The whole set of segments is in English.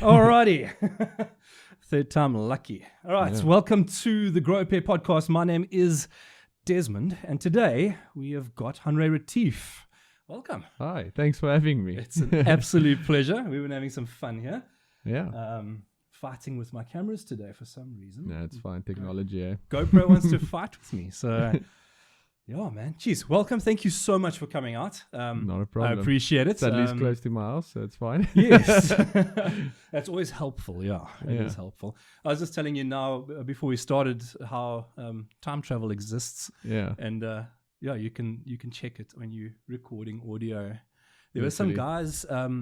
Alrighty. Third time lucky. All right. Welcome to the Grow Pair podcast. My name is Desmond, and today we have got Hanre Retief. Welcome. Hi. Thanks for having me. It's an absolute pleasure. We've been having some fun here. Yeah. Fighting with my cameras today for some reason. No, it's fine. Technology, eh? GoPro wants to fight with me. So, yeah, man. Jeez. Welcome. Thank you so much for coming out. Not a problem. I appreciate it. It's at least close to my house, so it's fine. Yes. That's always helpful. Yeah, it is helpful. I was just telling you now, before we started, how time travel exists. Yeah. And you can check it when you're recording audio. There were some guys, I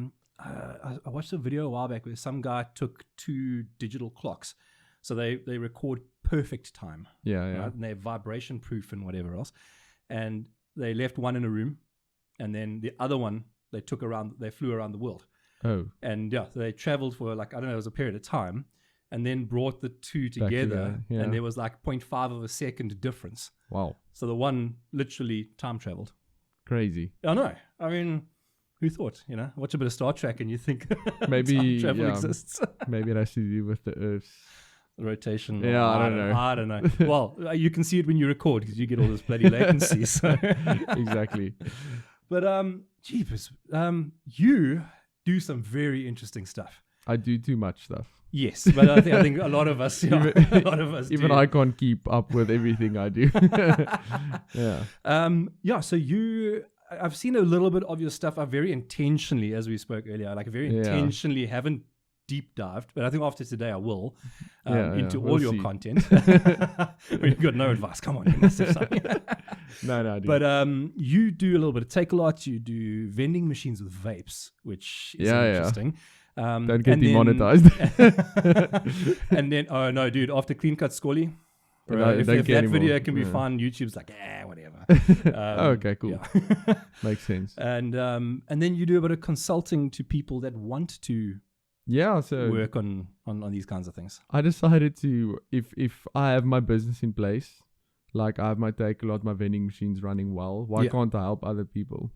watched a video a while back where some guy took 2 digital clocks. So they record perfect time. Yeah. Right? And they're vibration proof and whatever else. And they left one in a room, and then the other one they flew around the world. Oh. And so they traveled for it was a period of time, and then brought the two together, and there was 0.5 of a second difference. Wow. So the one literally time traveled. Crazy. I know. I mean, who thought? Watch a bit of Star Trek and you think maybe time travel exists. Maybe it has to do with the Earth's rotation. Yeah, I don't know. Well, you can see it when you record because you get all this bloody latency. So exactly. But jeepers, you do some very interesting stuff. I do too much stuff. Yes, but I think a lot of us, even I can't keep up with everything I do. Yeah. So I've seen a little bit of your stuff. I very intentionally, as we spoke earlier, intentionally haven't deep dived, but I think after today I will into all your content. You've got no advice. Come on, you must have something. No, I do. But you do a little bit of Takealot. You do vending machines with vapes, which is interesting. Don't get demonetized. And then, oh no, dude, after Clean Cut Scully, if that video can be found, YouTube's whatever. Okay, cool. Yeah. Makes sense. And then you do a bit of consulting to people that want to work on these kinds of things. I decided to, if I have my business in place, like I have my Takealot, my vending machines running well, why can't I help other people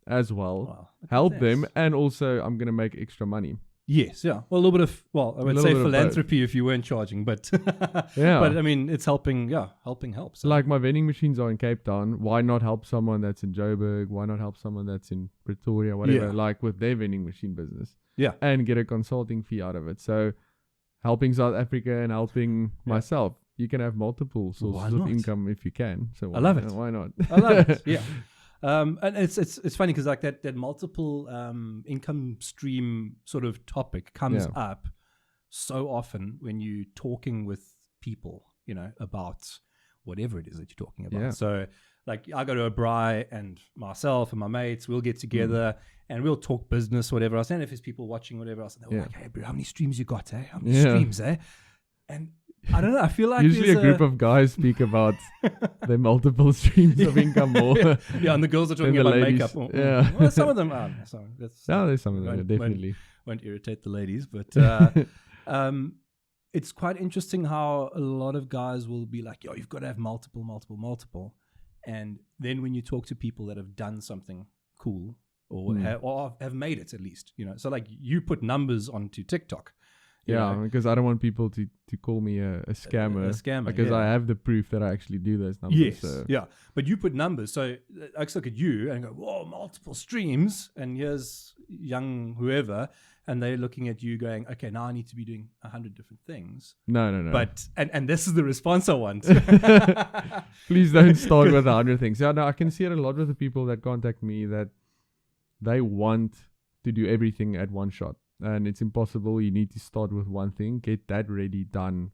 as well? Help them, and also I'm going to make extra money. Yes, yeah. Well, a little bit of, I would say philanthropy if you weren't charging, but but I mean, it's helping help. So. Like my vending machines are in Cape Town. Why not help someone that's in Joburg? Why not help someone that's in Pretoria, whatever, like with their vending machine business? Yeah. And get a consulting fee out of it. So helping South Africa and helping myself. You can have multiple sources of income if you can. So I love it. Why not? I love it. Yeah. And it's funny because that multiple income stream sort of topic comes up so often when you're talking with people, about whatever it is that you're talking about. Yeah. So like I go to a braai and myself and my mates, we'll get together and we'll talk business, whatever else. And if there's people watching, whatever else, and they're like, hey, bro, how many streams you got, eh? How many streams, eh? And I don't know. I feel like usually a group of guys speak about their multiple streams of income more. And the girls are talking about makeup. Well, some of them are. There's some of them, definitely. Won't irritate the ladies, but it's quite interesting how a lot of guys will be like, yo, you've got to have multiple. And then when you talk to people that have done something cool or have made it at least, so like you put numbers onto TikTok. Because I don't want people to call me a scammer. Because I have the proof that I actually do those numbers. Yes, so. yeah. But you put numbers. So I look at you and go, whoa, multiple streams. And here's young whoever. And they're looking at you going, okay, now I need to be doing 100 different things. No. But, and this is the response I want. Please don't start with 100 things. Yeah, no, I can see it a lot with the people that contact me that they want to do everything at one shot. And it's impossible. You need to start with one thing, get that ready, done,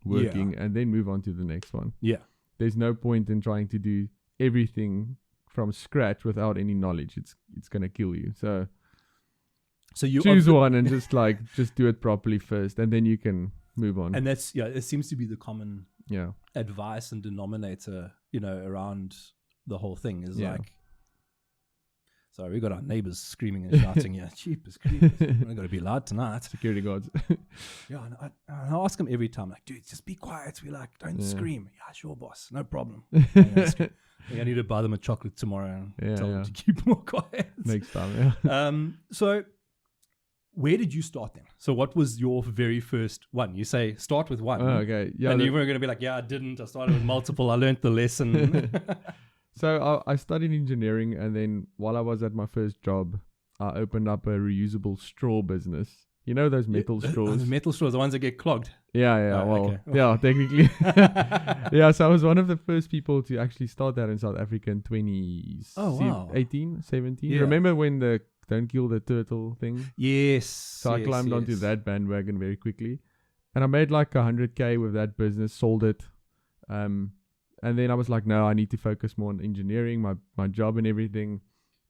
working, and then move on to the next one. Yeah. There's no point in trying to do everything from scratch without any knowledge. It's going to kill you. So you choose one and just do it properly first, and then you can move on. And that's, it seems to be the common advice and denominator, around the whole thing is like, sorry, we got our neighbors screaming and shouting. Cheapers, creepers. We're going to be loud tonight. Security guards. And I ask them every time, like, dude, just be quiet. We don't scream. Yeah, sure, boss. No problem. I need to buy them a chocolate tomorrow and tell them to keep more quiet. Next time, So where did you start then? So what was your very first one? You say start with one. Oh, okay. Yeah. And you were going to be like, yeah, I didn't. I started with multiple. I learned the lesson. So I studied engineering, and then while I was at my first job, I opened up a reusable straw business. You know those metal straws? The metal straws, the ones that get clogged. Yeah. Oh, Well, okay. yeah, technically. Yeah, so I was one of the first people to actually start that in South Africa in 2018, 17. Yeah. Remember when the Don't Kill the Turtle thing? Yes. So I climbed onto that bandwagon very quickly. And I made like 100K with that business, sold it. And then I was like, no, I need to focus more on engineering, my job and everything.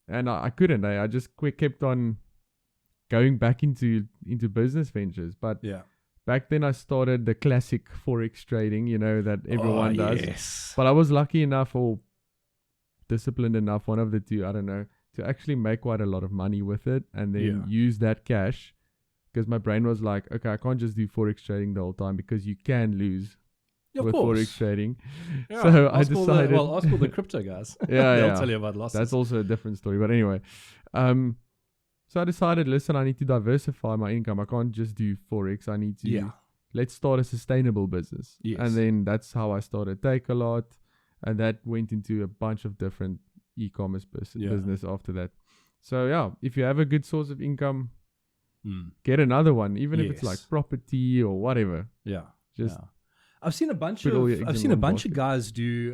And I couldn't. I just kept on going back into business ventures. But yeah. back then I started the classic Forex trading, that everyone does. Yes. But I was lucky enough or disciplined enough, one of the two, I don't know, to actually make quite a lot of money with it and then use that cash. Because my brain was like, okay, I can't just do Forex trading the whole time because you can lose with Forex trading. Yeah. So I decided... ask all the crypto guys. Yeah, They'll tell you about losses. That's also a different story. But anyway, so I decided, listen, I need to diversify my income. I can't just do Forex. I need to... Let's start a sustainable business. Yes. And then that's how I started Takealot. And that went into a bunch of different e-commerce business after that. So yeah, if you have a good source of income, get another one, even if it's like property or whatever. Yeah. Just I've seen a bunch of guys do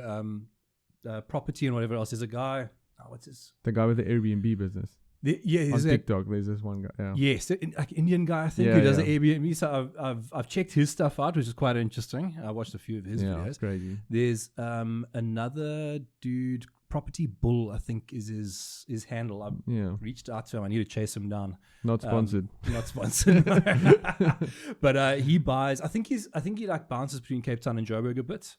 property and whatever else. There's a guy, what's his? The guy with the Airbnb business. On TikTok, there's this one guy. Yeah. Yes, like Indian guy, I think, who does the Airbnb. So I've checked his stuff out, which is quite interesting. I watched a few of his videos. It's crazy. There's another dude, Property Bull, I think is his handle. I reached out to him. I need to chase him down. Not sponsored. Not sponsored. But he buys. I think he like bounces between Cape Town and Joburg a bit.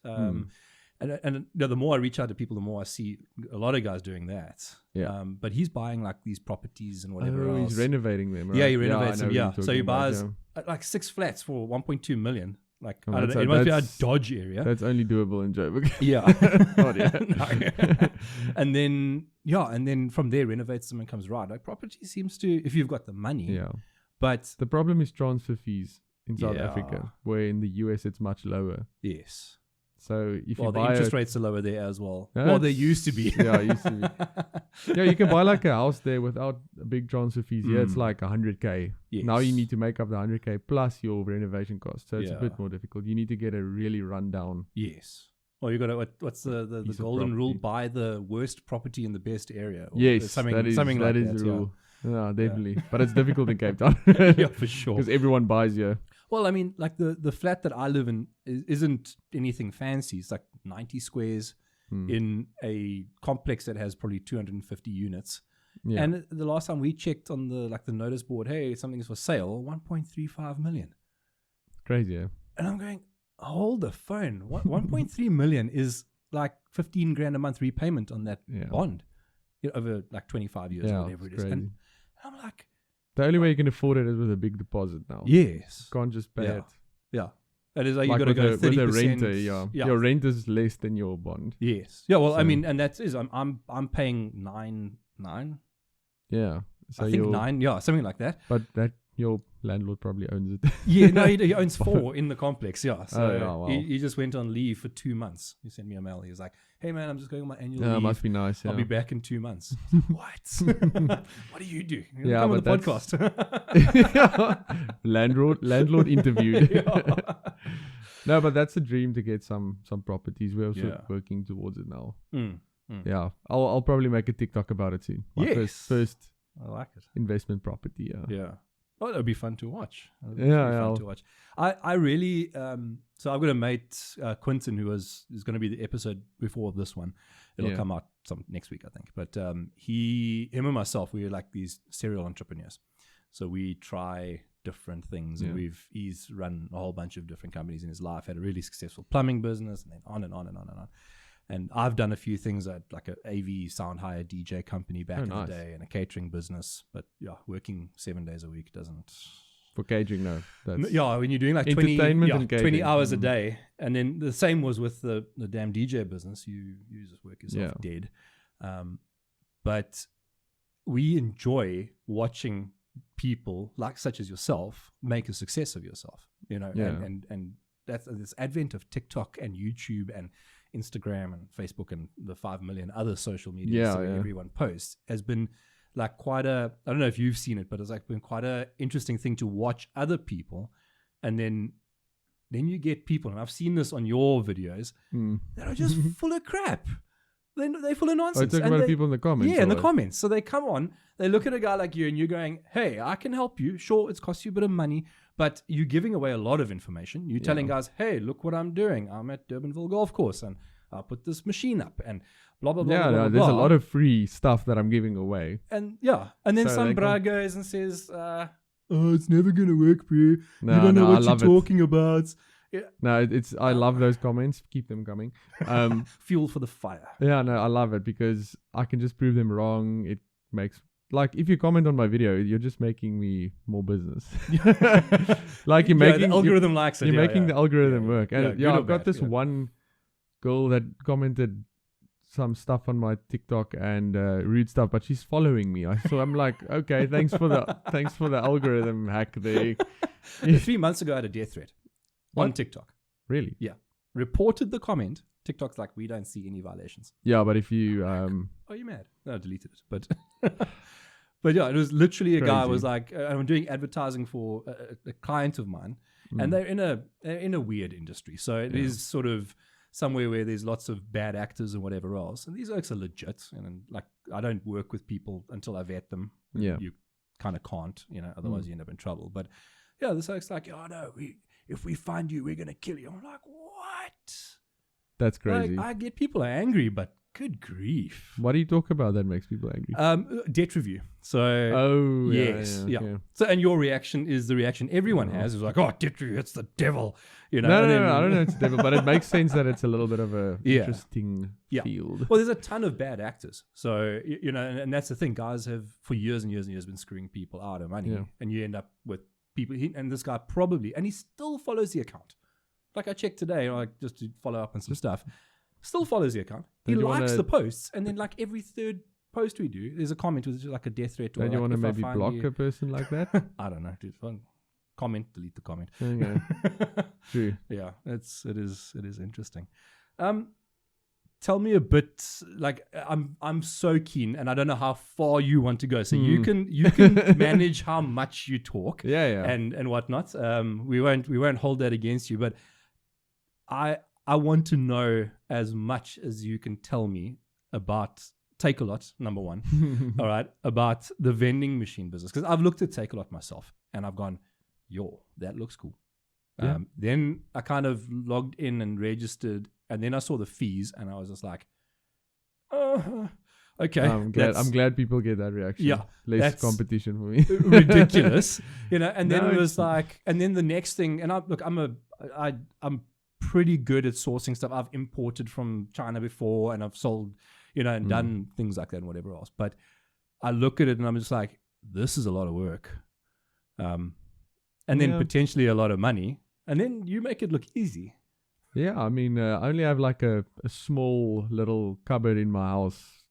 And the more I reach out to people, the more I see a lot of guys doing that. Yeah. But he's buying like these properties and whatever else. He's renovating them, right? Yeah, he renovates them. Yeah. So he buys like 6 flats for 1.2 million. Like, I don't know, it must be a Dodge area. That's only doable in Joburg. Yeah. And then from there renovates them and comes right. Like property seems to, if you've got the money. Yeah. But the problem is transfer fees in South Africa, where in the US it's much lower. Yes. So if you buy the interest rates are lower there as well. Well, they used to be. Yeah, used to be. Yeah, you can buy like a house there without big transfer fees. Yeah, it's like 100K. Yes. Now you need to make up the 100K plus your renovation cost. So it's a bit more difficult. You need to get a really rundown. Yes. Or you got to, what's the golden rule? Buy the worst property in the best area. Or yes, something that is the rule. Yeah, definitely. But it's difficult in Cape Town. Yeah, for sure. Because everyone buys here. Well, I mean, like the flat that I live in isn't anything fancy. It's like 90 squares in a complex that has probably 250 units. Yeah. And the last time we checked on the notice board, hey, something's for sale, 1.35 million. Crazy, yeah. And I'm going, hold the phone. 1.3 million is like 15 grand a month repayment on that bond over like 25 years or whatever it is. And I'm like, the only way you can afford it is with a big deposit now. Yes. You can't just pay it. Yeah. It is like you got to go 30%. With a renter, your rent is less than your bond. Yes. Yeah, well, I mean, and that is, I'm paying 9. Yeah. So I think 9, something like that. But that your landlord probably owns it. Yeah, no, he owns 4 in the complex, So wow. he just went on leave for 2 months. He sent me a mail. He was like, hey, man, I'm just going on my annual leave. Must be nice, I'll be back in 2 months. What? What do you do? Come on the podcast. Landlord interviewed. No, but that's a dream to get some properties. We're also working towards it now. Yeah, I'll probably make a TikTok about it soon. My first I like it. Investment property. Yeah. Well, it'll be fun to watch. Fun to watch. I really so I've got a mate Quentin who is going to be the episode before this one. It'll come out next week, I think. But him and myself, we're like these serial entrepreneurs. So we try different things, and he's run a whole bunch of different companies in his life. Had a really successful plumbing business, and then on and on and on and on. And I've done a few things at like an AV sound hire DJ company back in the day, and a catering business. But working 7 days a week doesn't. For catering, no. That's when you're doing like 20 hours a day. And then the same was with the damn DJ business. You just work yourself dead. But we enjoy watching people like such as yourself make a success of yourself, and that's this advent of TikTok and YouTube and Instagram and Facebook and the 5 million other social media that everyone posts has been like quite a, I don't know if you've seen it, but it's like been quite a interesting thing to watch other people, and then you get people, and I've seen this on your videos, that are just full of crap. They're full of nonsense. Talking about people in the comments. Yeah, in the comments. So they come on, they look at a guy like you, and you're going, hey, I can help you. Sure, it's cost you a bit of money, but you're giving away a lot of information. You're telling guys, hey, look what I'm doing. I'm at Durbanville Golf Course, and I'll put this machine up, and blah, blah, blah, blah, blah. There's a lot of free stuff that I'm giving away. And then so some bra goes and says, oh, it's never going to work for you. You don't know what you're talking about. Yeah. No, I love those comments. Keep them coming. Fuel for the fire. Yeah, no, I love it because I can just prove them wrong. It makes, like, if you comment on my video, you're just making me more business. Like you're making the algorithm likes it. You're making the algorithm work. And I've got this one one girl that commented some stuff on my TikTok and rude stuff, but she's following me. So I'm like, okay, thanks for the algorithm hack there. 3 months ago, I had a death threat. On TikTok. Really? Yeah. Reported the comment. TikTok's like, we don't see any violations. Yeah, but if you... oh, you're mad. No, I deleted it. But but yeah, it was literally a guy was like, I'm doing advertising for a client of mine, and they're in a weird industry. So it is sort of somewhere where there's lots of bad actors and whatever else. And these oaks are legit. And like, I don't work with people until I vet them. Yeah. You kind of can't, otherwise you end up in trouble. But yeah, this oak's like, oh no, if we find you, we're going to kill you. I'm like, what? That's crazy. Like, I get people are angry, but good grief. What do you talk about that makes people angry? Debt review. So, yes. Yeah. So, and your reaction is the reaction everyone has. Is like, oh, debt review, it's the devil. No, I don't know it's the devil, but it makes sense that it's a little bit of a interesting field. Well, there's a ton of bad actors. So, and that's the thing. Guys have, for years and years and years, been screwing people out of money. Yeah. And you end up with people, and this guy probably, and he still follows the account. Like I checked today, like just to follow up on some stuff, still follows the account. He likes the posts, and then like every third post we do, there's a comment with like a death threat. Or don't you want to maybe block a person like that? I don't know, dude. Comment, delete the comment. Okay. True. Yeah, it is interesting. Tell me a bit, like I'm so keen, and I don't know how far you want to go. So you can manage how much you talk, and whatnot. We won't hold that against you, but I want to know as much as you can tell me about Takealot, number one. All right, about the vending machine business, because I've looked at Takealot myself, and I've gone, that looks cool. Yeah. Then I kind of logged in and registered, and then I saw the fees, and I was just like, okay. I'm glad people get that reaction. Yeah. Less competition for me. Ridiculous. And then it was like, and then the next thing, and I'm pretty good at sourcing stuff. I've imported from China before, and I've sold, and done things like that and whatever else. But I look at it and I'm just like, this is a lot of work. And then potentially a lot of money. And then you make it look easy. Yeah, I mean, I only have like a small little cupboard in my house,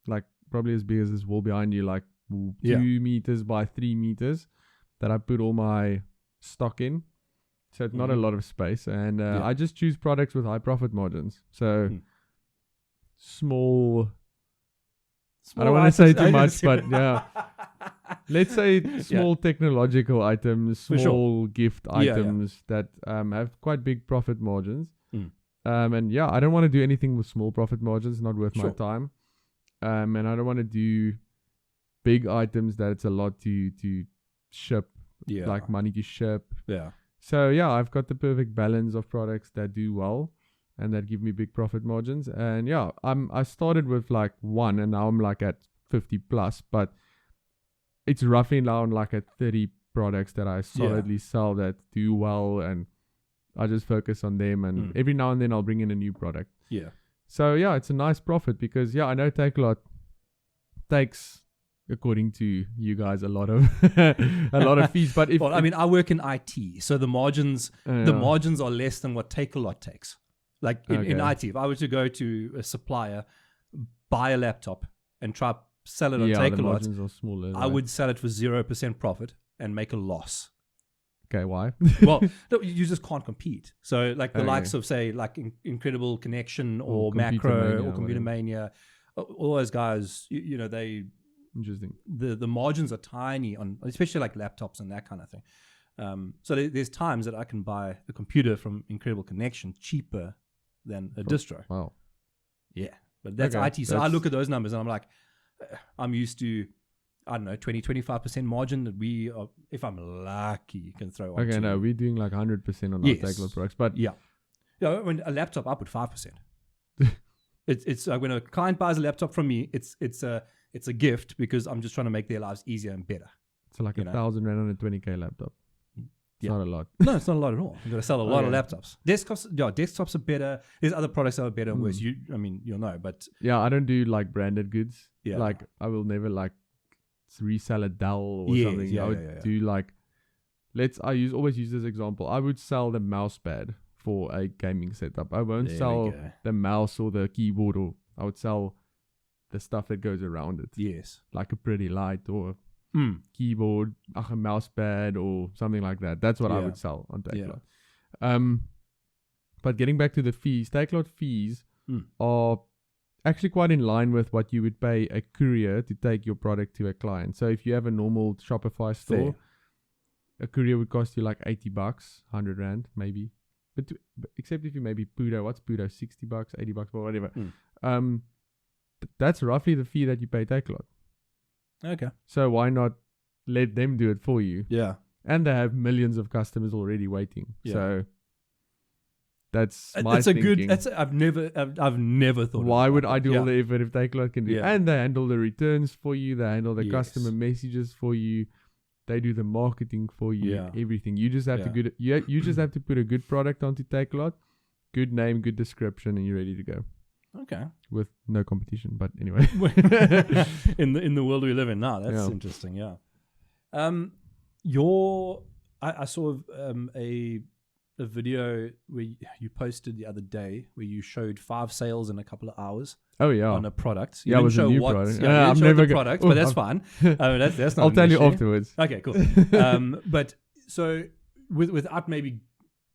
like probably as big as this wall behind you, like 2 meters by 3 meters, that I put all my stock in. So it's not a lot of space. And I just choose products with high profit margins. So small, I don't want to say too much, but yeah. Let's say small technological items, small gift items that have quite big profit margins. And I don't want to do anything with small profit margins, not worth my time. And I don't want to do big items that it's a lot to ship, like money to ship. Yeah. So I've got the perfect balance of products that do well and that give me big profit margins. And I started with like 1, and now I'm like at 50 plus, but it's roughly now like at 30 products that I solidly sell that do well, and I just focus on them, and every now and then I'll bring in a new product. Yeah. So it's a nice profit because I know Takealot takes, according to you guys, a lot of fees. But I work in IT, so the margins are less than what Takealot takes. Like in IT, if I were to go to a supplier, buy a laptop, and try sell it on the Takealot, margins are smaller. I would sell it for 0% profit and make a loss. Okay, why? Well, no, you just can't compete. So like the Okay. likes of, say, like Incredible Connection or Computer Macro Mania, or Computer whatever. Mania, all those guys, you know, Interesting. the margins are tiny on, especially like laptops and that kind of thing. So there's times that I can buy a computer from Incredible Connection cheaper than a distro. Wow. Yeah, but that's Okay, IT. So I that's- look at those numbers and I'm like, I'm used to, I don't know, 20-25% margin that we are, if I'm lucky, can throw on. Okay, no, we're doing like 100% on our Yes. Takealot products, but Yeah. Yeah, when a laptop, I put 5%. It's like when a client buys a laptop from me, it's a gift because I'm just trying to make their lives easier and better. it's like you know. 1,000 rand on a 20K laptop. It's Yeah. not a lot. No, it's not a lot at all. You've got to sell a lot of Okay. laptops. Desktops are better. There's other products that are better and worse. You'll know, but Yeah, I don't do like branded goods. yeah. Like I will never like resell a Dell or Yes, something. yeah, I would yeah, yeah. do like always use this example. I would sell the mouse pad for a gaming setup. I won't There we sell go. the mouse or the keyboard, or I would sell the stuff that goes around it. Yes. Like a pretty light or Mm. keyboard, a mouse pad or something like that. That's what I Yeah. would sell on Yeah. Takealot. But getting back to the fees, Takealot fees Mm. are actually quite in line with what you would pay a courier to take your product to a client. So if you have a normal Shopify store, Fair. a courier would cost you like $80, 100 rand maybe. But except if you maybe Pudo, what's Pudo? $60, $80, or whatever. Mm. That's roughly the fee that you pay Takealot. Okay. So why not let them do it for you? Yeah. And they have millions of customers already waiting. Yeah. So that's my It's a thinking. good. I've never thought. Why of it would like I that. do Yeah. all the effort if Takealot can do? Yeah. And they handle the returns for you. They handle the Yes. customer messages for you. They do the marketing for you. Yeah. Everything. You just have Yeah. to you just have to put a good product onto Takealot, good name, good description, and you're ready to go Okay. with no competition. But anyway, in the world we live in now, that's Yeah. interesting. Yeah. I saw a video where you posted the other day where you showed 5 sales in a couple of hours oh yeah, on a product. You Yeah, it didn't was a show new what. product. Yeah, Yeah, you I'm didn't show never the go- product, Oh, but that's fine. That's not I'll an tell you issue. afterwards. Okay, cool. But so without maybe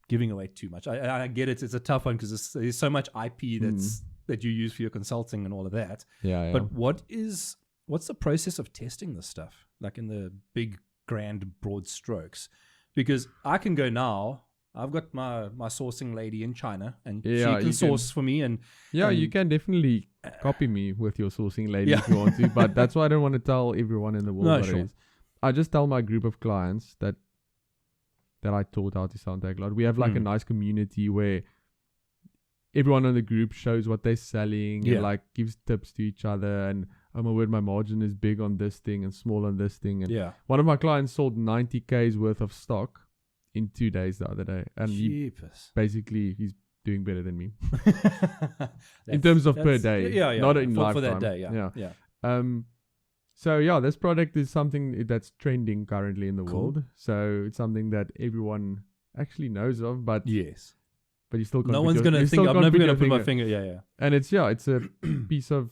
giving away too much, I get it. It's a tough one because there's so much IP that you use for your consulting and all of that. Yeah. But what's the process of testing this stuff? Like in the big, grand, broad strokes? Because I can go now. I've got my sourcing lady in China, and Yeah, she you can can- source for me. And Yeah, you and- can definitely copy me with your sourcing lady Yeah. if you want to, but that's why I don't want to tell everyone in the world No, what sure. it is. I just tell my group of clients that I taught how to sell on Takealot. We have like a nice community where everyone in the group shows what they're selling Yeah. and like gives tips to each other. And oh my word, my margin is big on this thing and small on this thing. And yeah, one of my clients sold 90K's worth of stock in 2 days the other day, and Jeepers. he's doing better than me. That's- terms of per that's- day, yeah, not in for lifetime. that day, yeah. So yeah, this product is something that's trending currently in the Cool. world. So it's something that everyone actually knows of, but Yes. you still can't No put one's your- gonna you think. still I'm can't never put gonna your put my finger. Yeah. And it's a piece of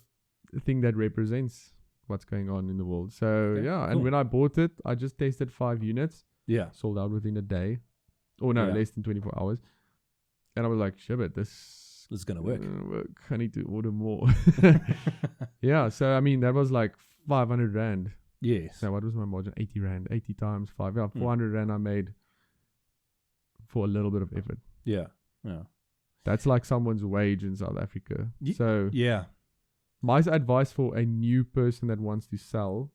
thing that represents what's going on in the world. So Okay, yeah, and cool. when I bought it, I just tested 5 units, Yeah. sold out within a day, or no, Yeah. less than 24 hours, and I was like, shit, this It's gonna work. I need to order more. Yeah, so I mean that was like 500 rand. Yes. So what was my margin? 80 rand. 80 times 5. Yeah, Hmm. 400 rand I made for a little bit of effort. Yeah. Yeah. That's like someone's wage in South Africa. So Yeah. my advice for a new person that wants to sell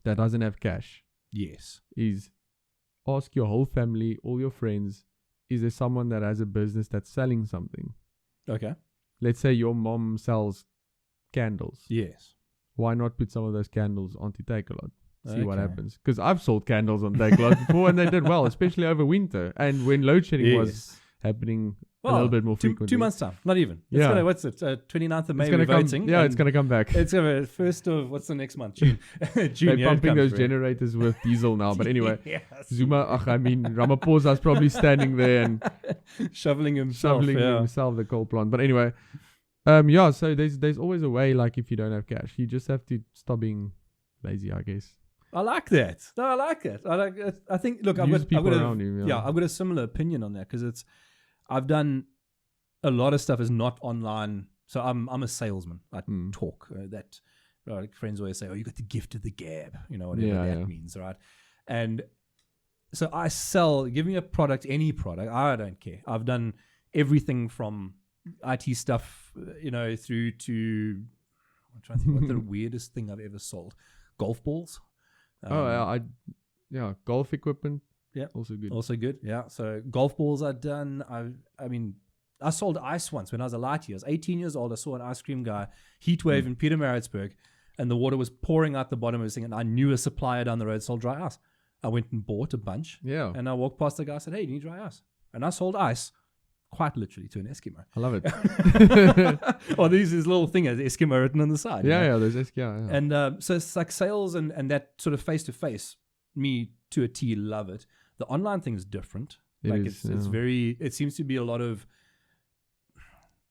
that doesn't have cash Yes. is ask your whole family, all your friends, is there someone that has a business that's selling something? Okay. Let's say your mom sells candles. Yes. Why not put some of those candles onto Takealot? See what Okay. happens. Because I've sold candles on Takealot before and they did well, especially over winter. And when load shedding was Yes. happening a Well, little bit more 2 frequently. months time. Not even. It's Yeah. gonna, what's it? 29th of May. It's gonna We're come. voting. Yeah, it's and gonna come back. It's gonna first of what's the next month? June. June. They're yeah, it pumping comes those through. generators with diesel now. But anyway, Yes. Zuma, Ramaphosa's probably standing there and shoveling himself. shoveling yeah. himself the coal plant. But anyway, Yeah. So there's always a way. Like if you don't have cash, you just have to stop being lazy, I guess. I like that. No, I like it. I think. Look, I've got around you. Yeah, I've got a similar opinion on that because I've done a lot of stuff is not online. So I'm a salesman. I talk that. Like friends always say, "Oh, you got the gift of the gab," whatever that means, right? And so I sell. Give me a product, any product. I don't care. I've done everything from IT stuff, through to I'm trying to think what the weirdest thing I've ever sold. Golf balls. Golf equipment. Yeah, also good. Yeah, so golf balls I've done. I sold ice once when I was a lighty. I was 18 years old. I saw an ice cream guy, heat wave in Pietermaritzburg, and the water was pouring out the bottom of this thing. And I knew a supplier down the road sold dry ice. I went and bought a bunch. Yeah. And I walked past the guy and said, "Hey, do you need dry ice?" And I sold ice, quite literally, to an Eskimo. I love it. Or these little thing as Eskimo written on the side. There's Eskimo. Yeah. And so it's like sales and that sort of face to face. Me to a T love it. The online thing is different. It seems to be a lot of,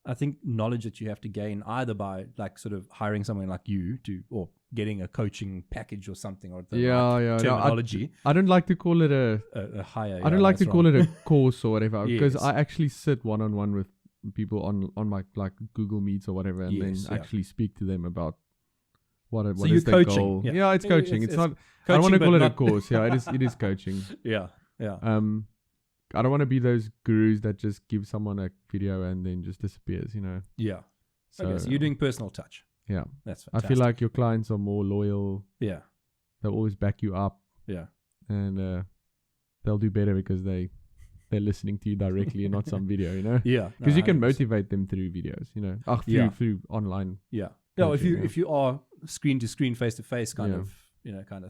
I think, knowledge that you have to gain either by like sort of hiring someone like you or getting a coaching package or something or terminology. No, I don't like to call it a higher. I don't like to call it a course or whatever because I actually sit one-on-one with people on my like Google Meets or whatever and then actually speak to them about what is their coaching. goal. Yeah, it's coaching. It's not. Coaching, I don't want to call it a course. Yeah, it is coaching. Yeah. I don't want to be those gurus that just give someone a video and then just disappears, Yeah. So, so you're doing personal touch. Yeah. That's fantastic. I feel like your clients are more loyal. Yeah. They'll always back you up. Yeah. And they'll do better because they're listening to you directly and not some video, Yeah. Because you can motivate them through videos, through online. Yeah. No, if you are screen to screen, face to face kind of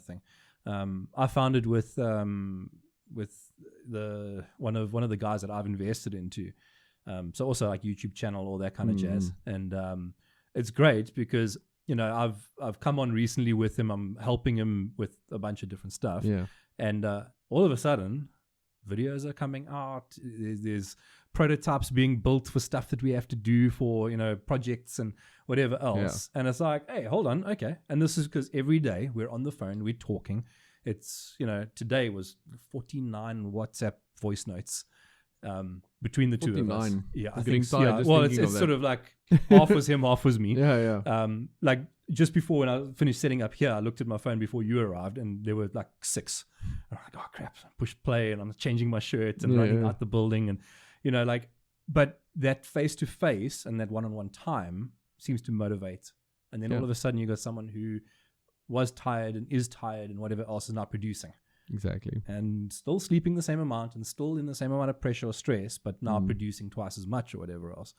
thing. I found it with the one of the guys that I've invested into. So also like YouTube channel, all that kind of jazz. And it's great because, I've come on recently with him. I'm helping him with a bunch of different stuff. Yeah. And all of a sudden, videos are coming out. There's prototypes being built for stuff that we have to do for, projects and whatever else. Yeah. And it's like, hey, hold on. Okay. And this is because every day we're on the phone, we're talking. It's, today was 49 WhatsApp voice notes between the 2 of us. Yeah, I think so. Yeah. Well, it's sort of like half was him, half was me. Yeah. Like just before when I finished setting up here, I looked at my phone before you arrived and there were like 6. I'm like, oh crap, push play and I'm changing my shirt and running out the building and, but that face to face and that one-on-one time seems to motivate. And then all of a sudden you got someone who was tired and is tired and whatever else is not producing. Exactly. And still sleeping the same amount and still in the same amount of pressure or stress, but now producing twice as much or whatever else.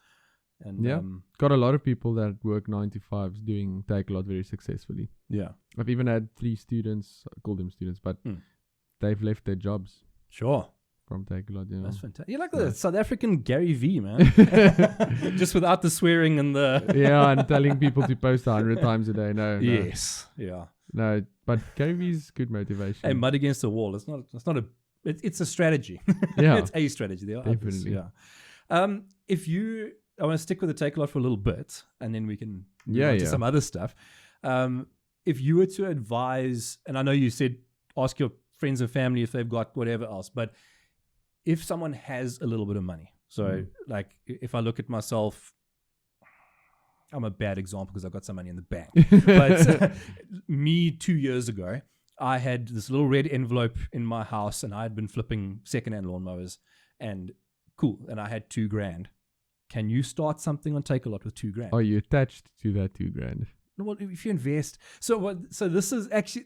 And got a lot of people that work 9 to 5s doing Takealot very successfully. Yeah. I've even had 3 students, I call them students, but they've left their jobs. Sure. From Takealot, That's fantastic. You're like the South African Gary V, man. Just without the swearing and the... and telling people to post 100 times a day. No. Yes. Yeah. No, but Gary V's good motivation. Hey, mud against the wall. It's a strategy. Yeah. It's a strategy. There are definitely. Others, yeah. I want to stick with the Takealot for a little bit and then we can move on to some other stuff. If you were to advise, and I know you said ask your friends and family if they've got whatever else, but if someone has a little bit of money, so like if I look at myself, I'm a bad example because I've got some money in the bank. But me 2 years ago, I had this little red envelope in my house and I had been flipping secondhand lawnmowers and I had $2,000. Can you start something on Takealot with $2,000? Are you attached to that $2,000? No, well, if you invest, so this is actually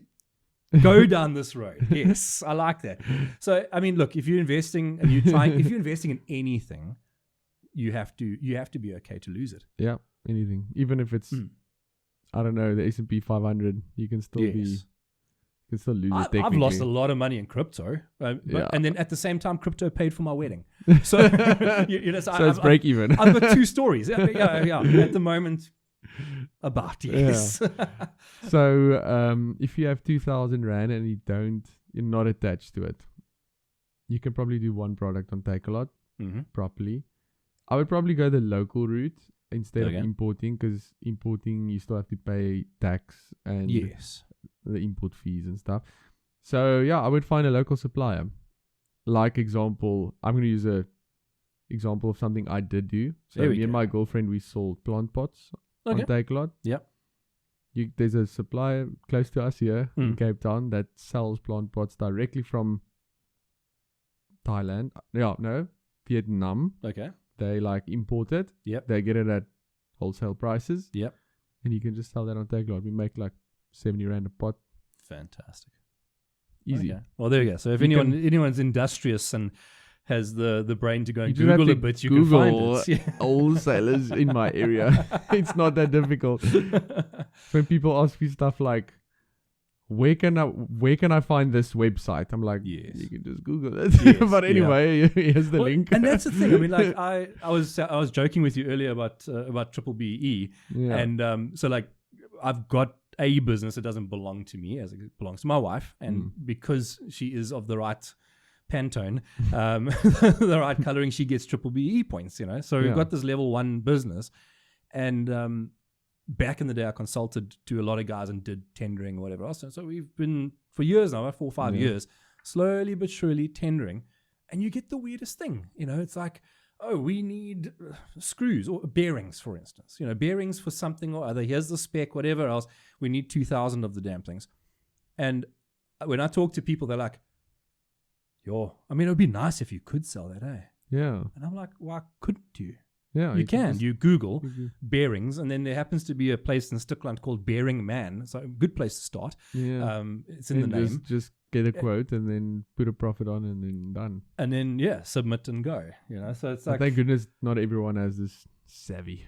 go down this road. Yes, I like that. So I mean, look, if you're investing and if you're investing in anything, you have to be okay to lose it. Yeah, anything, even if it's I don't know, the S&P 500, you can still lose it. I've lost a lot of money in crypto, and then at the same time, crypto paid for my wedding. So it's break even. I've got 2 stories. Yeah. At the moment, about yes. Yeah. So if you have 2,000 Rand and you're not attached to it, you can probably do one product on Takealot properly. I would probably go the local route instead of importing, because importing you still have to pay tax and the import fees and stuff. So yeah, I would find a local supplier. Like example, I'm going to use a example of something I did do. So me and my girlfriend, we sold plant pots on Takealot. Yep. There's a supplier close to us here in Cape Town that sells plant pots directly from Thailand. Vietnam. Okay. They like import it. Yep. They get it at wholesale prices. Yep. And you can just sell that on Takealot. We make like 70 Rand a pot. Fantastic. Easy. Okay. Well, there you go. So if anyone's industrious and has the brain to go and Google a bit, you can find it. Wholesalers in my area. It's not that difficult. When people ask me stuff like, where can I find this website? I'm like, you can just Google it. Yes, but anyway, here's the link. And that's the thing. I mean, like I was joking with you earlier about Triple BE, and so like I've got a business that doesn't belong to me, as it belongs to my wife, and because she is of the right Pantone, the right coloring, she gets Triple BE points. You know, so we've got this level 1 business, and back in the day, I consulted to a lot of guys and did tendering or whatever else. And so we've been for years now, 4 or 5 years, slowly but surely tendering. And you get the weirdest thing. You know, it's like, oh, we need screws or bearings, for instance. You know, bearings for something or other. Here's the spec, whatever else. We need 2,000 of the damn things. And when I talk to people, they're like, I mean, it would be nice if you could sell that, eh? Yeah. And I'm like, why couldn't you? Yeah, you can. You Google bearings, and then there happens to be a place in Stickland called Bearing Man. So a good place to start. Yeah. It's in the name. Just get a quote and then put a profit on and then done. And then, submit and go. You know, so it's like... Thank goodness not everyone has this savvy.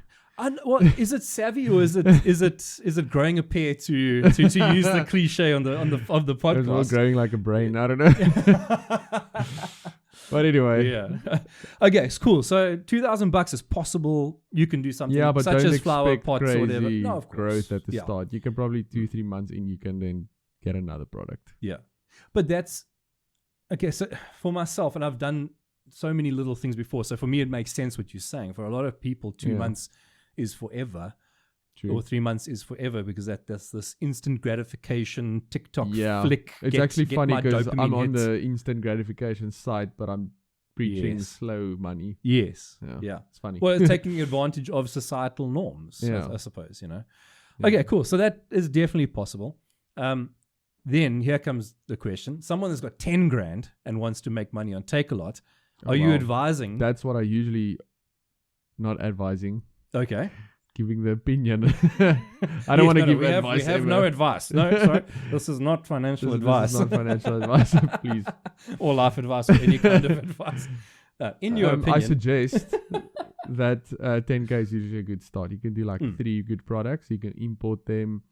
Well, is it savvy or is it growing a pair to use the cliche of the podcast? It's not growing like a brain. I don't know. But anyway, okay, it's cool. So $2,000 is possible. You can do something, but such don't as flower pots crazy or whatever. No, of course. Growth at the start. You can probably 2-3 months in, you can then get another product. Yeah, but that's okay. So for myself, and I've done so many little things before. So for me, it makes sense what you're saying. For a lot of people, 2 months is forever. True. Or 3 months is forever, because that's this instant gratification TikTok flick. It's actually funny because I'm on the instant gratification side, but I'm preaching slow money. Yes. Yeah. It's funny. Well, it's taking advantage of societal norms, I suppose, you know. Yeah. Okay, cool. So that is definitely possible. Then here comes the question. Someone that's got 10 grand and wants to make money on Takealot, are you advising? That's what I usually not advising. Okay. Giving the opinion. I don't want to give advice. We have no advice. No, sorry. This is not financial advice. This is not financial advice, please. Or life advice or any kind of advice. In your opinion. I suggest that 10K is usually a good start. You can do like 3 good products. You can import them.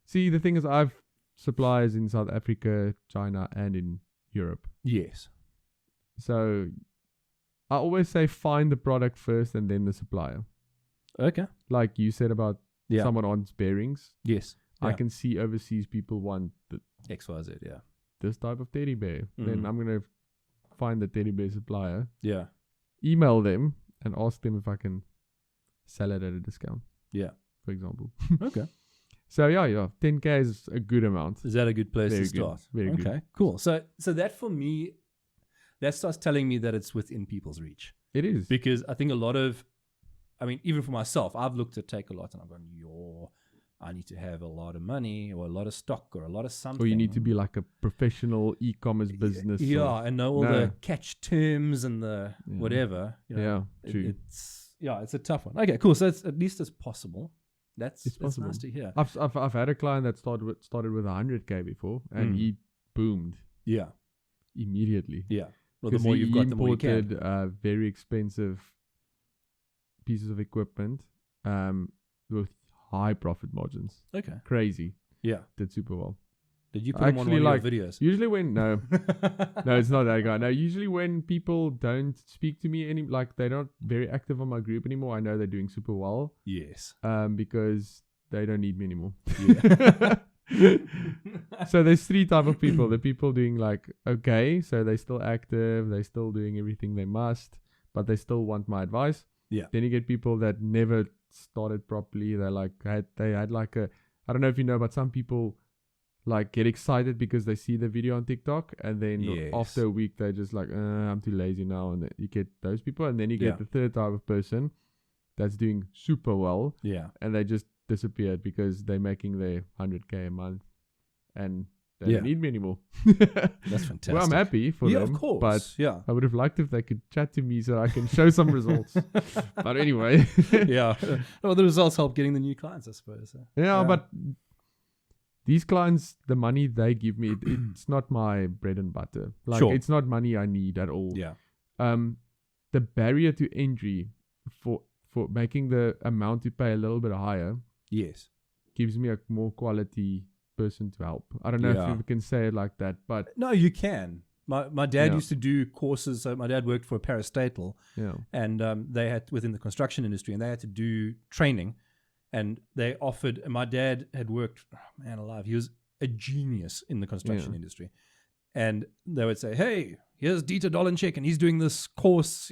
See, the thing is, I've suppliers in South Africa, China, and in Europe. Yes. So I always say find the product first and then the supplier. Okay. Like you said about someone wants bearings. Yes. I can see overseas people want the XYZ, this type of teddy bear. Then I'm going to find the teddy bear supplier. Yeah. Email them and ask them if I can sell it at a discount. Yeah. For example. Okay. So 10K is a good amount. Is that a good place to start? Very good. Okay, cool. So that for me, that starts telling me that it's within people's reach. It is. Because I think a lot of, I mean, even for myself, I've looked at Takealot and I've gone, I need to have a lot of money or a lot of stock or a lot of something. Or you need to be like a professional e-commerce business. Yeah, and know all the catch terms and the whatever. You know, true. It's a tough one. Okay, cool. So at least it's possible. That's possible. nice to hear. I've had a client that started with 100K before, and he boomed. Yeah. Immediately. Yeah. Well, the more you've got, the more you can. Imported very expensive pieces of equipment with high profit margins. Okay. Crazy. Yeah. Did super well. Did you put them on one of your videos? Usually when no, it's not that guy. No, usually when people don't speak to me they're not very active on my group anymore. I know they're doing super well. Yes. Because they don't need me anymore. Yeah. So there's 3 type of people. The people doing so they're still active, they're still doing everything they must, but they still want my advice. Yeah. Then you get people that never started properly. They had like a, I don't know if you know, but some people like get excited because they see the video on TikTok, and then after a week they're just like, I'm too lazy now, and then you get those people, and then you get the third type of person that's doing super well, and they just disappeared because they're making their 100K a month, and they don't need me anymore. That's fantastic. Well, I'm happy for them, of course. But I would have liked if they could chat to me so I can show some results. But anyway, well, the results help getting the new clients, I suppose. But these clients, the money they give me, it's not my bread and butter. Like, it's not money I need at all. The barrier to entry for making the amount to pay a little bit higher, gives me a more quality person to help. I don't know if you can say it like that, but no, you can. My dad used to do courses. So my dad worked for a parastatal, and they had within the construction industry, and they had to do training. And they offered, and my dad had worked, man alive, he was a genius in the construction industry. And they would say, hey, here's Dieter Dolencheck, and he's doing this course,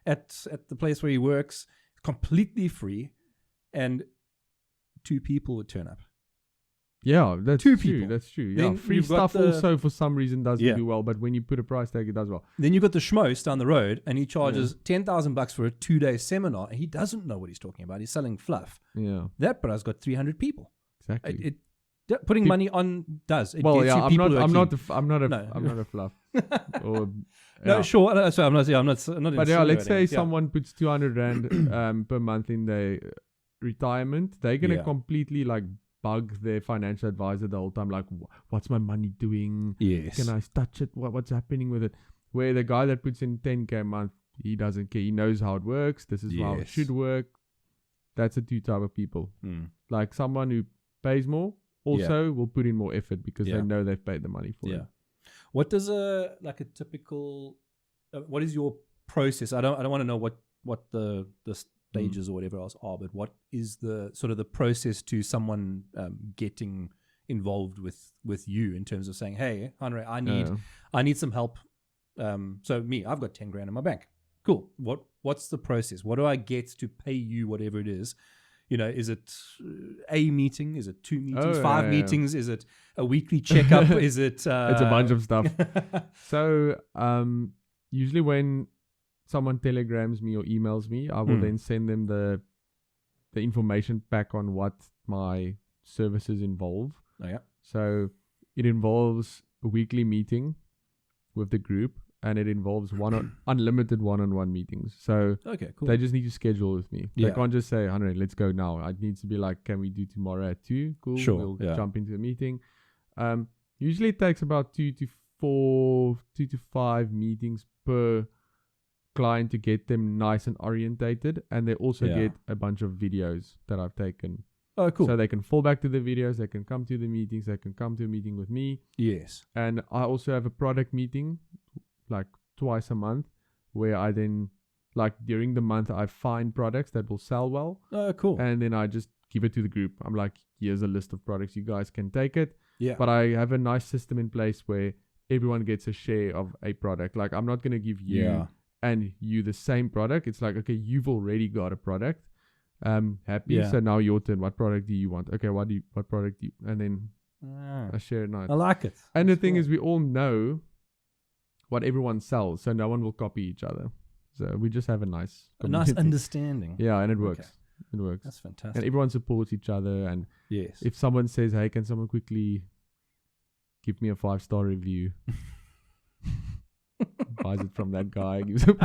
at the place where he works, completely free. And 2 people would turn up. Yeah, that's 2 true. people. That's true. Then Yeah, free stuff also for some reason doesn't do well, but when you put a price tag, it does well. Then you've got the schmoes down the road, and he charges $10,000 for a 2-day seminar, and he doesn't know what he's talking about. He's selling fluff. Yeah, that bro's got 300 people. Exactly. Putting money on does. It well, gets you I'm people not a fluff. Or, no, sure. So I'm not. But let's say someone puts 200 rand per month in their retirement, they're gonna completely like bug their financial advisor the whole time, like, what's my money doing? Can I touch it? What's happening with it? Where the guy that puts in 10K a month, he doesn't care. He knows how it works. This is how it should work. That's the 2 type of people. Like someone who pays more also will put in more effort because they know they've paid the money for it. What does a typical what is your process? I don't want to know what the stages or whatever else are, but what is the sort of the process to someone getting involved with you in terms of saying, hey, Hanre, I need some help. So I've got 10 grand in my bank. Cool. What's the process? What do I get to pay you whatever it is? Is it a meeting? Is it 2 meetings, 5 meetings? Is it a weekly checkup? Is it? It's a bunch of stuff. So usually when someone telegrams me or emails me, I will then send them the information back on what my services involve. So it involves a weekly meeting with the group, and it involves unlimited one-on-one meetings. So cool. They just need to schedule with me. They can't just say, Hanre, let's go now. It needs to be like, can we do tomorrow at 2? Cool. Sure. We'll jump into a meeting. Usually it takes about 2 to 5 meetings per client to get them nice and orientated, and they also get a bunch of videos that I've taken. Oh, cool. So they can fall back to the videos, they can come to the meetings, they can come to a meeting with me. Yes. And I also have a product meeting like twice a month where I then, like during the month, I find products that will sell well. Oh, cool. And then I just give it to the group. I'm like, here's a list of products, you guys can take it. Yeah. But I have a nice system in place where everyone gets a share of a product. Like I'm not going to give you and you the same product. It's like, okay, you've already got a product. Happy. So now your turn. What product do you want? Okay, what product do you? And then I share it. I like it. And the thing is, we all know what everyone sells, so no one will copy each other. So we just have a nice understanding. Yeah, and it works. Okay. It works. That's fantastic. And everyone supports each other. And if someone says, "Hey, can someone quickly give me a 5-star review?" Buys it from that guy. Gives it.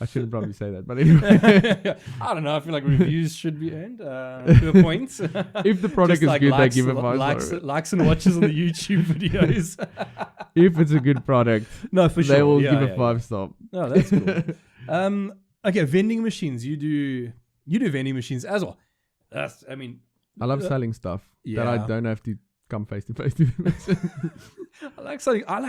I shouldn't probably say that, but anyway. I don't know. I feel like reviews should be earned to a point. If the product is like good, they give a 5-star. Likes and watches on the YouTube videos. If it's a good product, for sure. They will give a 5-star. Oh, that's cool. Okay, vending machines. You do vending machines as well. I love selling stuff that I don't have to come face to face to. I like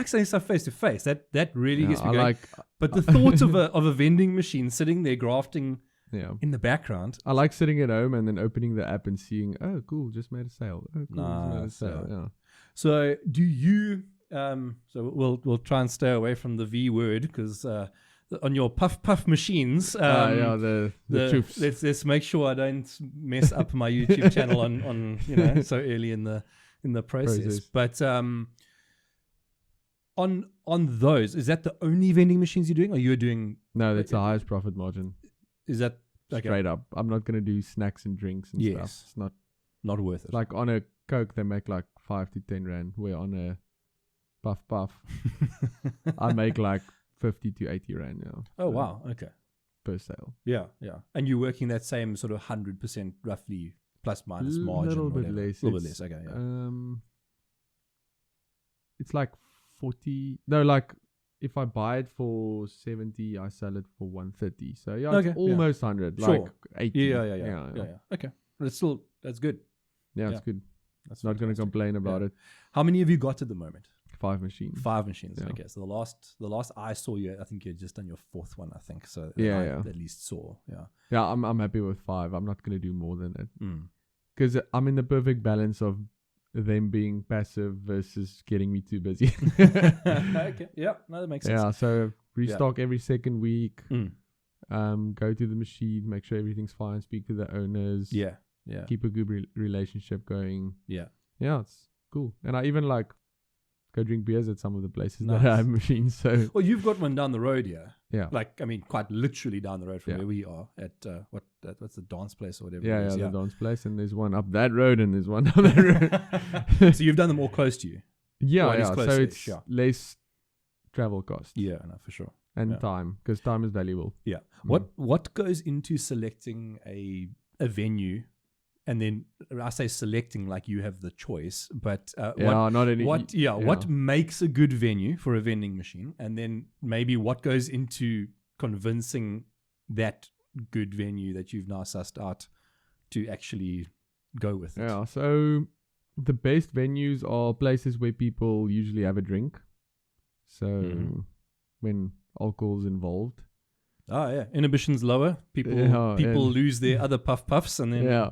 selling stuff face to face. That really gets me going. But the thought of a vending machine sitting there grafting in the background. I like sitting at home and then opening the app and seeing, oh cool, just made a sale. Oh cool, just made a sale. Yeah. So do you so we'll try and stay away from the V word because on your puff machines. The choofs. Let's make sure I don't mess up my YouTube channel on so early in the process. But on those, is that the only vending machines you're doing, or you're doing? No, that's the highest profit margin. Is that straight up? I'm not gonna do snacks and drinks and stuff. It's not worth it. Like on a Coke, they make like 5 to 10 rand. Where on a puff, I make like 50 to 80 rand now. Oh wow, okay. Per sale. Yeah. And you're working that same sort of 100% roughly plus minus margin. A little bit less. Okay. Yeah. It's like 40. No, like if I buy it for 70, I sell it for 130. So it's almost 100. Sure. Like 80. Yeah. Okay. But that's good. Yeah, it's good. That's not going to complain about it. How many have you got at the moment? 5 machines. 5 machines. Yeah. Okay. So the last I saw you, I think you had just done your 4th one, I think. So I at least saw. Yeah. Yeah, I'm happy with 5. I'm not going to do more than that. Because I'm in the perfect balance of them being passive versus getting me too busy. Okay. Yeah. No, that makes sense. Yeah. So restock every second week. Go to the machine, make sure everything's fine, speak to the owners. Yeah. Keep a good relationship going. Yeah. Yeah, it's cool. And I even like go drink beers at some of the places that have machines. So well, you've got one down the road here. Yeah. Like, I mean, quite literally down the road from where we are at what's the dance place or whatever. Yeah, the dance place, and there's one up that road, and there's one down that road. So you've done them all close to you. Yeah. So it's less travel cost. Yeah, no, for sure. And time, because time is valuable. Yeah. What goes into selecting a venue? And then I say selecting like you have the choice, but what makes a good venue for a vending machine, and then maybe what goes into convincing that good venue that you've now sussed out to actually go with it. Yeah, so the best venues are places where people usually have a drink. So when alcohol's involved. Oh yeah, inhibition's lower. People lose their other puffs, and then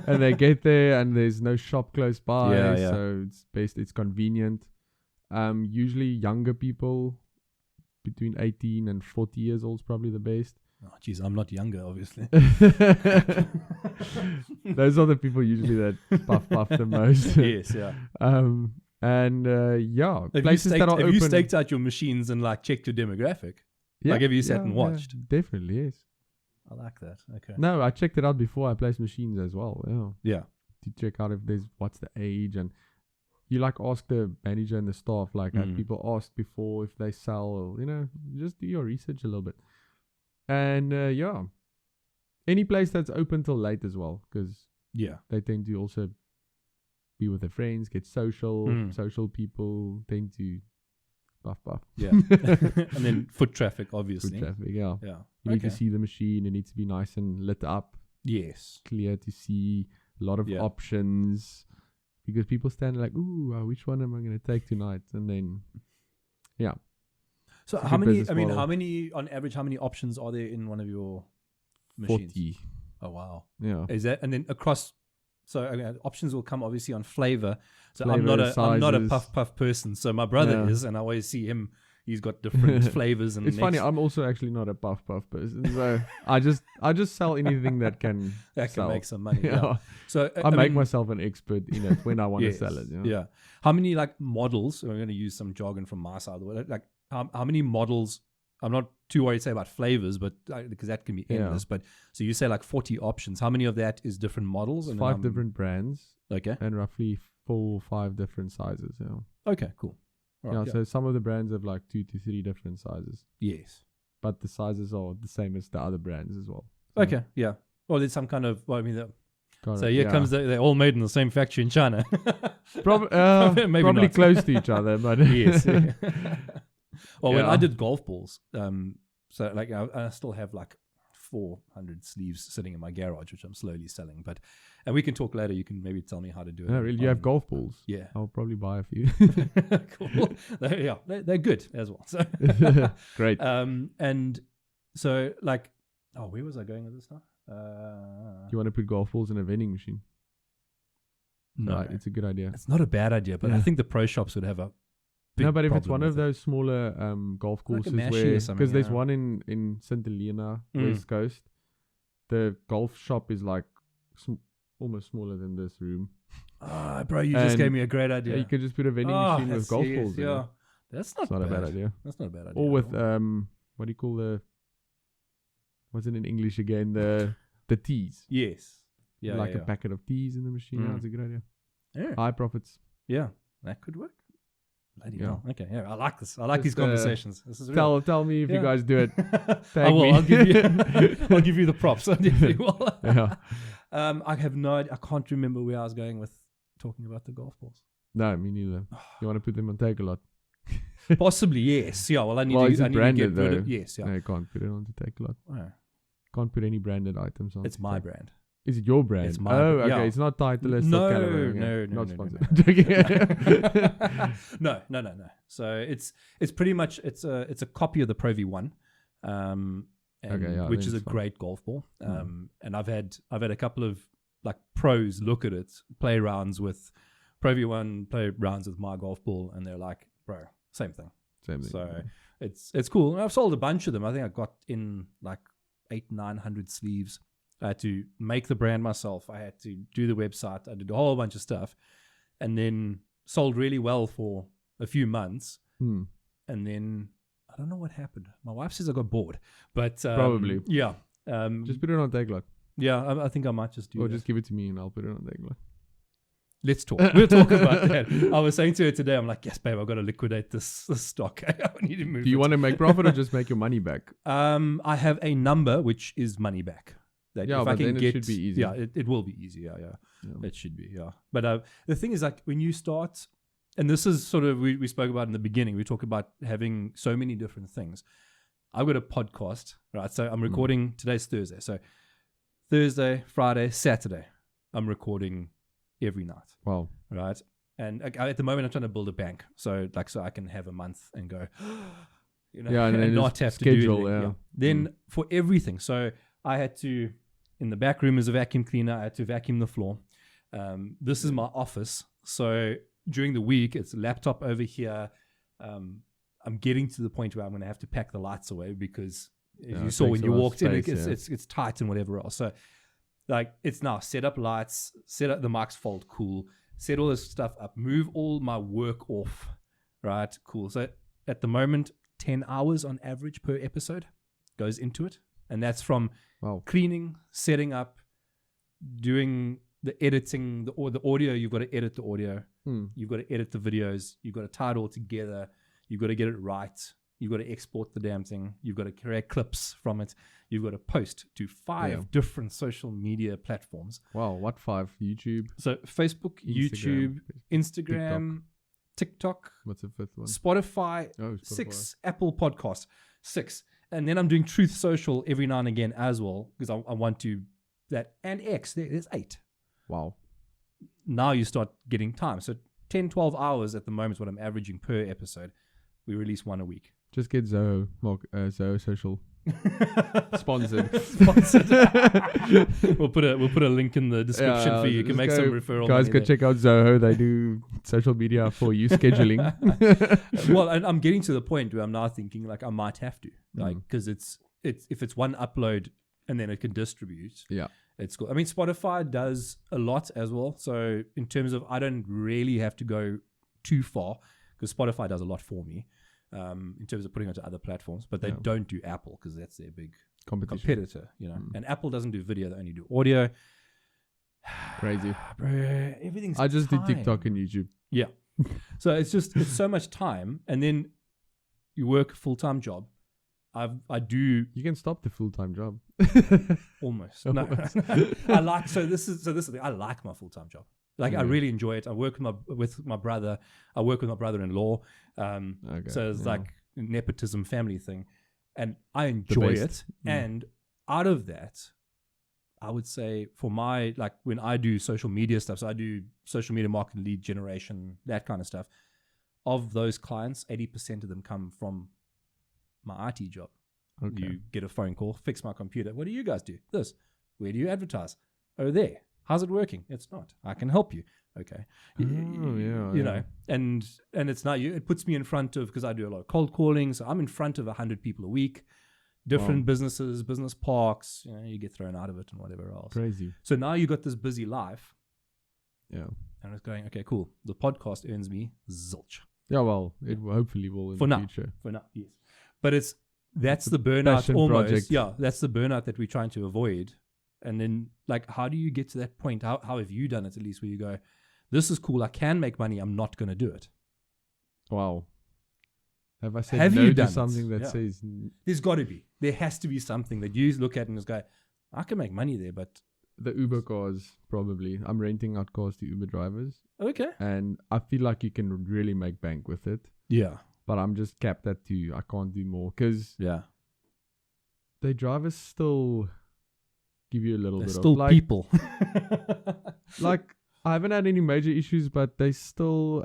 and they get there, and there's no shop close by. So it's convenient. Usually younger people between 18 and 40 years old is probably the best. Oh geez, I'm not younger, obviously. Those are the people usually that puff the most. Yes, yeah. Places that are open. Have you staked out your machines and like checked your demographic? Yeah, like, have you sat and watched? Definitely, yes. I like that. Okay. No, I checked it out before I placed machines as well. Yeah. To check out if what's the age, and you like ask the manager and the staff, like have people asked before if they sell, just do your research a little bit. And any place that's open till late as well, because they tend to also be with their friends, get social people tend to puff. Yeah. And then foot traffic, obviously. You need to see the machine. It needs to be nice and lit up. Yes. Clear to see. A lot of options. Because people stand like, ooh, which one am I going to take tonight? And then, So how many, on average, how many options are there in one of your machines? 40. Oh, wow. Yeah. Is that, and then across, so options will come obviously on flavor. So flavor, I'm not a puff person. So my brother is, and I always see him. He's got different flavors. And it's funny. I'm also actually not a puff person. So I just sell anything that can make some money. Yeah. So I make myself an expert in it when I want to sell it. Yeah. How many like models? I'm going to use some jargon from my side. Like how many models? I'm not too worried, say, about flavors, but because that can be endless. But so you say like 40 options. How many of that is different models? And 5 different brands. Okay. And roughly 4 or 5 different sizes. Yeah. Okay, cool. Right, so some of the brands have like 2 to 3 different sizes. Yes. But the sizes are the same as the other brands as well. So okay, yeah. Well, there's some kind of, so here comes they're all made in the same factory in China. Probably close to each other, but yes. Well, when I did golf balls, so like I still have like 400 sleeves sitting in my garage, which I'm slowly selling. And we can talk later. You can maybe tell me how to do it. Oh, really? You have golf balls? Yeah. I'll probably buy a few. Cool. They're good as well. So great. And so like, where was I going with this now? You want to put golf balls in a vending machine? No, right, it's a good idea. It's not a bad idea, but I think the pro shops would have a big No, but if it's problem one of with it. those smaller golf Like a courses Mashie or where, something, because there's yeah. one in St. Helena, Mm. West Coast, the golf shop is like almost smaller than this room. Ah, bro, you just gave me a great idea. You could just put a vending machine with golf balls in it. That's It's not a bad idea. That's not a bad idea. Or with at all. what do you call what's it in English again? The teas. Yes. Yeah. Like a packet of teas in the machine. Mm. That's a good idea. Yeah. High profits. Yeah. That could work. Bloody Yeah. hell. Okay. Yeah. I like this. I like these Just, conversations. This is real. Tell me if you Yeah. guys do it. I Tag will. me. I'll give you. I'll give you the props. I definitely will. Yeah. I have no idea. I can't remember where I was going with talking about the golf balls. No, me neither. You want to put them on Takealot? Possibly, yes. Yeah. Well, I need Is to. it I need to branded get rid though? of. Yes. Yeah. No, you can't put it on the Takealot. Oh, Can't put any branded items on. it's my brand. Is it your brand? It's my Oh, brand, okay. yeah. It's not Titleist No, or Callaway. no, Not no, sponsored. no, Joking. No. So it's pretty much it's a copy of the Pro V1, which is a great golf ball. And I've had a couple of like pros look at it, play rounds with Pro V1, play rounds with my golf ball, and they're like, bro, same thing. Same thing. So it's cool. And I've sold a bunch of them. I think I got in like 800-900 sleeves. I had to make the brand myself. I had to do the website. I did a whole bunch of stuff, and then sold really well for a few months. And then I don't know what happened. My wife says I got bored, but Probably. Yeah. Just put it on Takealot. Yeah, I think I might just do Or that. just give it to me and I'll put it on Takealot. Let's talk. We'll talk about that. I was saying to her today, I'm like, yes, babe, I've got to liquidate this stock. I need to move Do you want to make profit or just make your money back? I have a number which is money back. That Yeah, if but I can then get, it should be easy. Yeah, it will be easy. Yeah. It should be, yeah. But the thing is, like, when you start, and this is sort of, we spoke about in the beginning, we talk about having so many different things. I've got a podcast, right? So I'm recording, today's Thursday. So Thursday, Friday, Saturday, I'm recording every night. Wow. Right. And at the moment, I'm trying to build a bank. So I can have a month and go, and then not just have schedule, to do anything. yeah. Then for everything. So I had to, in the back room is a vacuum cleaner. I had to vacuum the floor. This is my office. So during the week, it's a laptop over here. I'm getting to the point where I'm going to have to pack the lights away because you saw when you walked in, it's tight and whatever else. So like it's now set up lights, set up the mics fold cool, set all this stuff up, move all my work off, right? Cool. So at the moment, 10 hours on average per episode goes into it. And that's from cleaning, setting up, doing the editing, the audio. You've got to edit the audio. You've got to edit the videos. You've got to tie it all together. You've got to get it right. You've got to export the damn thing. You've got to create clips from it. You've got to post to 5 different social media platforms. Wow, what 5? YouTube? So Facebook, YouTube, Instagram, TikTok. What's the 5th one? Spotify. 6 Apple Podcasts. 6. And then I'm doing Truth Social every now and again as well because I want to that. And X, there's 8. Wow. Now you start getting time. So 10, 12 hours at the moment is what I'm averaging per episode. We release 1 a week. Just get Zoho, Zoho Social. Sponsored. We'll put a link in the description for you. You can make some referral. Guys, go check out Zoho. They do social media for you, scheduling. Well, and I'm getting to the point where I'm now thinking like I might have to, like, because it's if it's one upload and then it can distribute. Yeah, it's cool. I mean, Spotify does a lot as well. So in terms of, I don't really have to go too far because Spotify does a lot for me. In terms of putting it to other platforms, but they don't do Apple because that's their big competitor, you know. And Apple doesn't do video; they only do audio. Crazy, bro. Everything's. I just do TikTok and YouTube. Yeah, so it's so much time, and then you work a full-time job. I do. You can stop the full-time job. Almost. No, I like. So this is the thing. I like my full-time job. Like I really enjoy it. I work with my brother. I work with my brother-in-law. So it's like nepotism family thing, and I enjoy it. And out of that, I would say for my, like when I do social media stuff, so I do social media marketing, lead generation, that kind of stuff. Of those clients, 80% of them come from my IT job. Okay. You get a phone call, fix my computer. What do you guys do? This. Where do you advertise? Oh, there. How's it working? It's not. I can help you. Okay. You know, and it's not you. It puts me in front of, because I do a lot of cold calling, so I'm in front of 100 people a week, different businesses, business parks. You know, you get thrown out of it and whatever else. Crazy. So now you got this busy life. Yeah. And it's going, okay, cool. The podcast earns me zilch. Yeah, well, it hopefully will in the future. For now, yes. But that's the burnout almost. Project. Yeah, that's the burnout that we're trying to avoid. And then, like, how do you get to that point? How have you done it, at least, where you go, this is cool, I can make money, I'm not going to do it? Wow. Have I said no to something that says... There's got to be. There has to be something that you look at and just go, I can make money there, but... The Uber cars, probably. I'm renting out cars to Uber drivers. Okay. And I feel like you can really make bank with it. Yeah. But I'm just capped at 2. I can't do more. Because the drivers still give you a little bit of... still people. Like, I haven't had any major issues, but they still...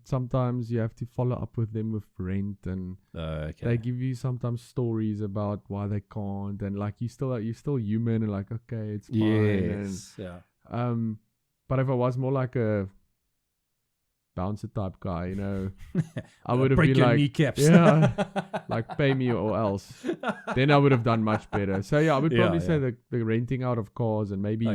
sometimes you have to follow up with them with rent, and they give you sometimes stories about why they can't, and like you're still human, and like, okay, it's fine. Yes. But if I was more like a bouncer type guy, you know, I would have been like, kneecaps. like pay me or else. Then I would have done much better. So I would probably say the renting out of cars and maybe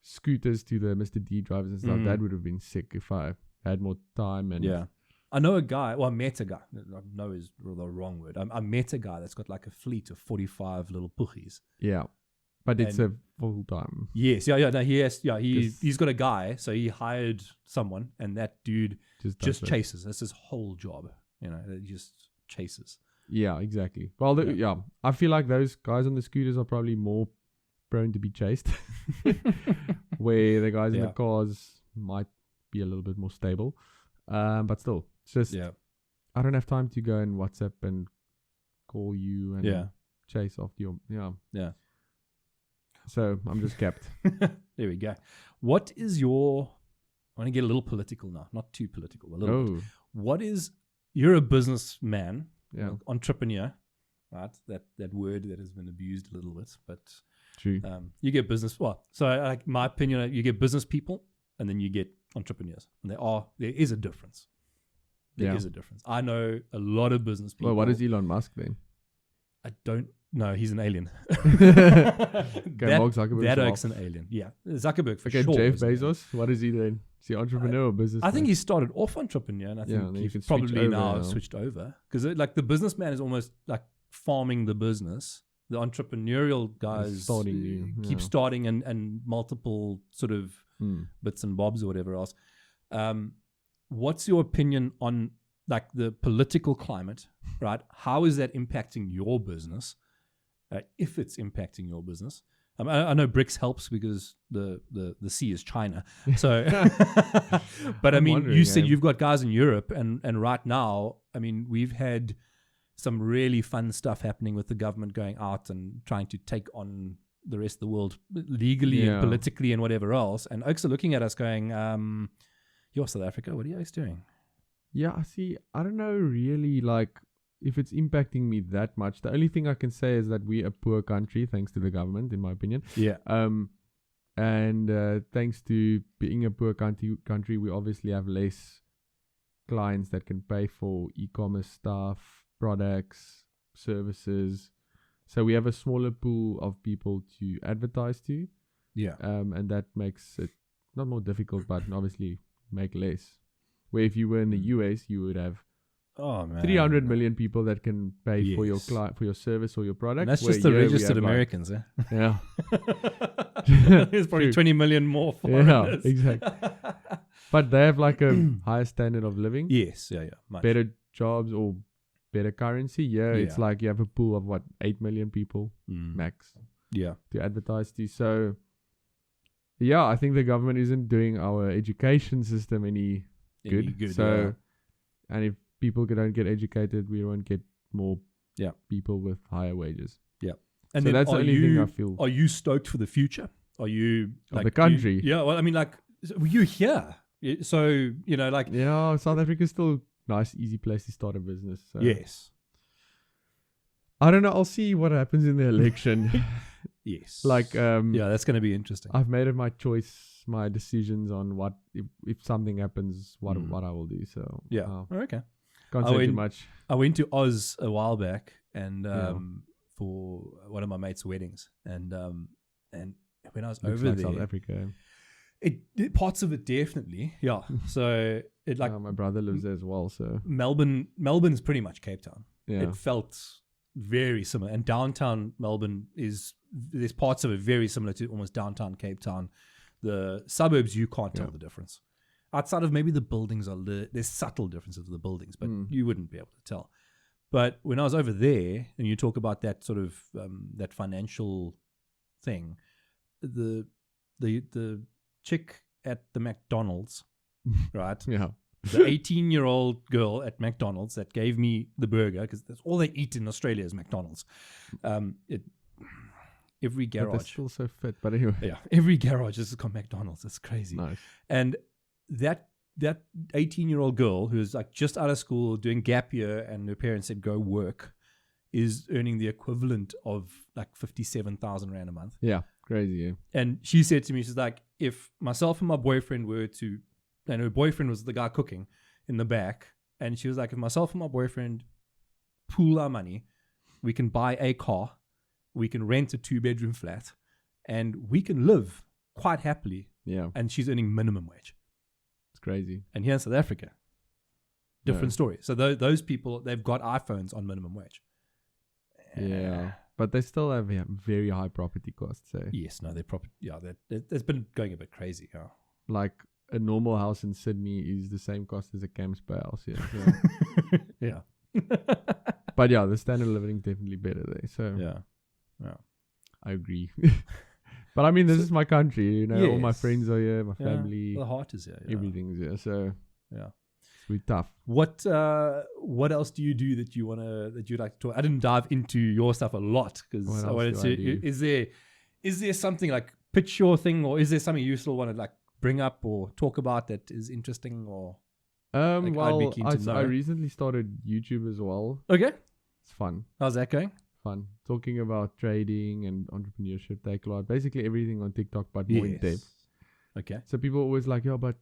scooters to the Mr. D drivers and stuff. That would have been sick if I had more time. And I know a guy. Well, I met a guy. No is the wrong word. I met a guy that's got like a fleet of 45 little poochies. Yeah. But it's a full time. Yes, no, he has. Yeah, he's got a guy, so he hired someone, and that dude just chases. That's his whole job. You know, he just chases. Yeah, exactly. Well, I feel like those guys on the scooters are probably more prone to be chased, where the guys in the cars might be a little bit more stable. But still, it's just I don't have time to go and WhatsApp and call you and chase after your So I'm just kept. There we go. What is your... I want to get a little political now. Not too political. A little bit. What is... You're a businessman, entrepreneur, right? That word that has been abused a little bit, but... True. You get business... Well, so like my opinion, you get business people, and then you get entrepreneurs. And there is a difference. There is a difference. I know a lot of business people. Well, what is Elon Musk then? I don't... No, he's an alien. Mark Zuckerberg. That oak's an alien. Yeah, Zuckerberg for sure. Jeff Bezos, what is he doing? Is he entrepreneur or business? I think he started off entrepreneur, and I think he's probably now switched over. Because like the businessman is almost like farming the business. The entrepreneurial guys keep starting and multiple sort of bits and bobs or whatever else. What's your opinion on like the political climate, right? How is that impacting your business? If it's impacting your business. I know BRICS helps because the sea is China. So, but I mean, you said you've got guys in Europe, and right now, I mean, we've had some really fun stuff happening with the government going out and trying to take on the rest of the world legally and politically and whatever else. And Oaks are looking at us going, you're South Africa, what are you guys doing? Yeah, see, I don't know really, like, if it's impacting me that much. The only thing I can say is that we're a poor country, thanks to the government, in my opinion. Yeah. And thanks to being a poor country, we obviously have less clients that can pay for e-commerce stuff, products, services. So we have a smaller pool of people to advertise to. Yeah. And that makes it not more difficult, but obviously make less. Where if you were in the US, you would have 300 million people that can pay for your for your service or your product. And that's just the registered Americans, Yeah. There's probably 20 million more foreigners. Yeah, exactly. But they have like a higher standard of living. Yes, much. Better jobs or better currency. Yeah, it's like you have a pool of 8 million people max. Yeah. To advertise to. So, yeah, I think the government isn't doing our education system any good. So, and if people don't get educated, we won't get more people with higher wages. Yeah. And so then that's the only thing I feel. Are you stoked for the future? Are you like the country? Well, I mean, like, you're here. So, you know, like... Yeah, South Africa is still a nice, easy place to start a business. So. Yes. I don't know. I'll see what happens in the election. Yes. Like, yeah, that's going to be interesting. I've made it my choice, my decisions on what if something happens, what I will do. So Yeah. Okay. can't say too much. I went to Oz a while back and for one of my mates' weddings, and when I was Looks over like there, South Africa. It parts of it definitely, yeah. So it like my brother lives there as well. So Melbourne's pretty much Cape Town. Yeah. It felt very similar, and downtown Melbourne there's parts of it very similar to almost downtown Cape Town. The suburbs, you can't tell the difference. Outside of maybe the buildings there's subtle differences of the buildings, but you wouldn't be able to tell. But when I was over there, and you talk about that sort of that financial thing, the chick at the McDonald's, right? Yeah. The 18-year-old girl at McDonald's that gave me the burger, because that's all they eat in Australia is McDonald's. Every garage. But they're still so fit. But anyway. Yeah, every garage has got McDonald's. It's crazy. Nice. And that 18-year-old girl who's like just out of school doing gap year, and her parents said go work, is earning the equivalent of like 57,000 Rand a month. Yeah, crazy. Yeah. And she said to me, she's like, if myself and my boyfriend were to, and her boyfriend was the guy cooking in the back, and she was like, if myself and my boyfriend pool our money, we can buy a car, we can rent a 2-bedroom flat, and we can live quite happily. Yeah. And she's earning minimum wage. It's crazy. And here in South Africa, different story. So those people, they've got iPhones on minimum wage. Yeah. But they still have very high property costs. Eh? Yes, no, it's been going a bit crazy. Yeah. Like a normal house in Sydney is the same cost as a Camspa house. Yeah. So. Yeah. But yeah, the standard of living is definitely better there. So yeah. I agree. But I mean, this is my country. You know, all my Yes. friends are here, my family. The heart is here. Yeah. Everything's here. So Yeah. it's really tough. What else do you do that you'd like to talk? I didn't dive into your stuff a lot because I wanted to. Is there something like pitch your thing, or is there something you still want to like bring up or talk about that is interesting, or like, well, I recently started YouTube as well. Okay. It's fun. How's that going? Fun. Talking about trading and entrepreneurship, Takealot, basically everything on TikTok, but more in depth. Okay. So people are always like, but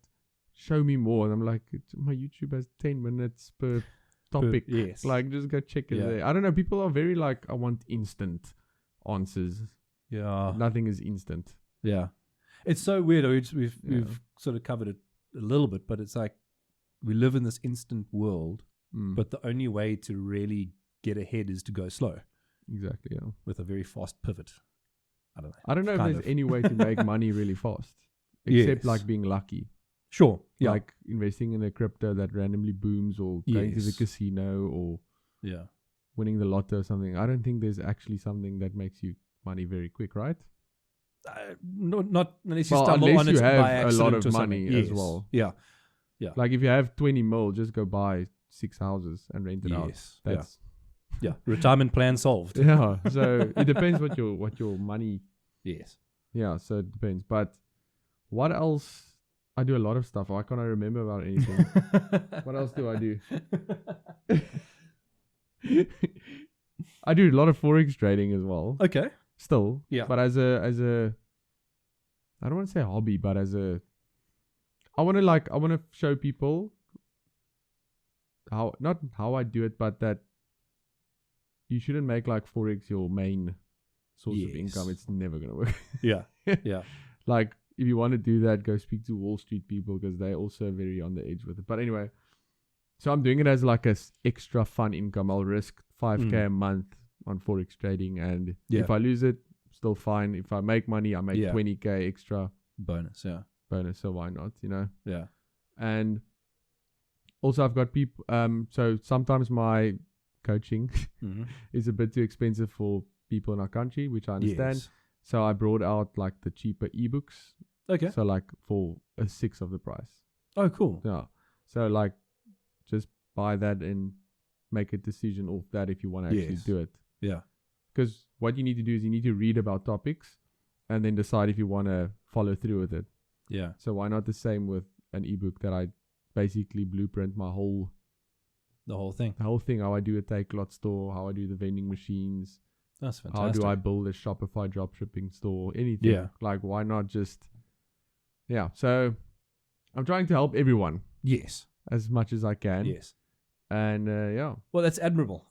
show me more. And I'm like, my YouTube has 10 minutes per topic. Yes. Like, just go check it there. I don't know. People are very like, I want instant answers. Yeah. Nothing is instant. Yeah. It's so weird. We've sort of covered it a little bit, but it's like we live in this instant world, but the only way to really get ahead is to go slow. Exactly, yeah. With a very fast pivot. I don't know if there's any way to make money really fast, except like being lucky. Sure. Yeah. Like investing in a crypto that randomly booms, or going to the casino, or winning the lotto or something. I don't think there's actually something that makes you money very quick, right? Not unless you stumble on it by accident, a lot of money as well. Yeah. Like if you have 20 mil, just go buy 6 houses and rent it out. That's retirement plan solved. Yeah. So it depends what your money. Yes. Yeah. So it depends. But what else? I do a lot of stuff. Why can't I remember about anything? What else do I do? I do a lot of forex trading as well. Okay. Still. Yeah. But as a I don't want to say hobby, but I want to show people not how I do it, but that you shouldn't make like forex your main source of income. It's never going to work. Yeah. Yeah. Like if you want to do that, go speak to Wall Street people, because they're also very on the edge with it. But anyway, so I'm doing it as like a extra fun income. I'll risk 5K a month on forex trading, and if I lose it, still fine. If I make money, I make 20K extra bonus. So why not? You know? Yeah. And also I've got people. So sometimes my coaching is a bit too expensive for people in our country, which I understand. Yes. So I brought out like the cheaper ebooks. Okay. So like for a 1/6 of the price. Oh, cool. Yeah. So like just buy that and make a decision off that if you want to actually do it. Yeah. Because what you need to do is you need to read about topics and then decide if you want to follow through with it. Yeah. So why not the same with an ebook that I basically blueprint the whole thing, how I do a Takealot store, how I do the vending machines, That's How fantastic. do I build a Shopify dropshipping store? Anything. Yeah. Like, why not just... Yeah. So I'm trying to help everyone Yes. as much as I can. Yes. And yeah. Well, that's admirable.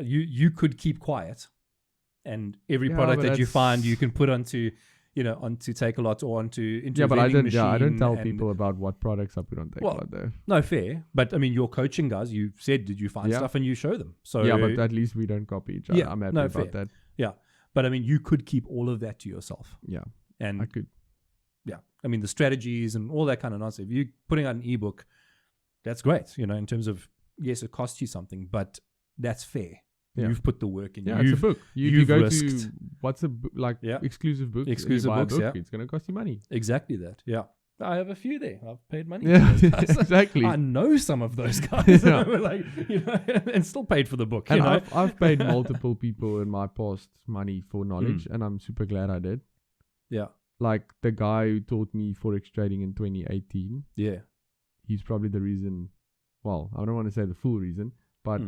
You could keep quiet, and every Yeah, product but that you that's- find, you can put onto Takealot or into Yeah, a but I vending don't. Yeah, I don't machine tell and- people about what products I put on Well, Takealot though. No, fair. But I mean, your coaching guys, you said, did you find Yeah. stuff and you show them? So Yeah, but at least we don't copy each other. Yeah, I'm happy no, about fair. that. yeah. But I mean, you could keep all of that to yourself, Yeah, and I could. yeah, I mean the strategies and all that kind of nonsense. If you're putting out an ebook, that's great. In terms of yes, it costs you something, but that's fair. Yeah. You've put the work in. Yeah, it's a book. You you've go risked. to what's a like Yeah. exclusive books. Exclusive you buy books, a book, yeah. it's gonna cost you money. Exactly that. Yeah. I have a few there. I've paid money. Yeah, for those guys. exactly. I know some of those guys, Yeah. like and still paid for the book. And I've paid multiple people in my past money for knowledge, and I'm super glad I did. Yeah, Like the guy who taught me forex trading in 2018, yeah, he's probably the reason. Well, I don't want to say the full reason, but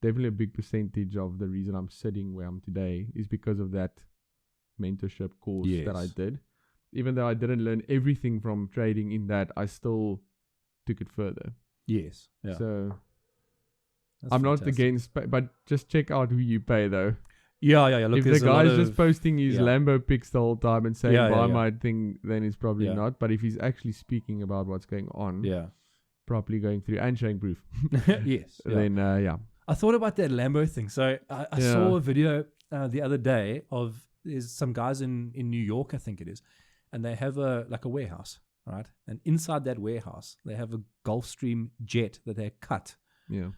definitely a big percentage of the reason I'm sitting where I'm today is because of that mentorship course that I Yes. did. Even though I didn't learn everything from trading in that, I still took it further. yes. Yeah. So That's I'm not fantastic. against, but just check out who you pay though. Yeah. Look, If the there's a lot guy's of, just posting his yeah. Lambo pics the whole time and saying Yeah, buy yeah. my thing, then it's probably Yeah. not. But if he's actually speaking about what's going on, yeah, properly going through and showing proof, yes. Yeah. then yeah. I thought about that Lambo thing. So I Yeah. saw a video the other day of there's some guys in New York, I think it is, and they have a warehouse, right? And inside that warehouse, they have a Gulfstream jet that they cut, Yeah.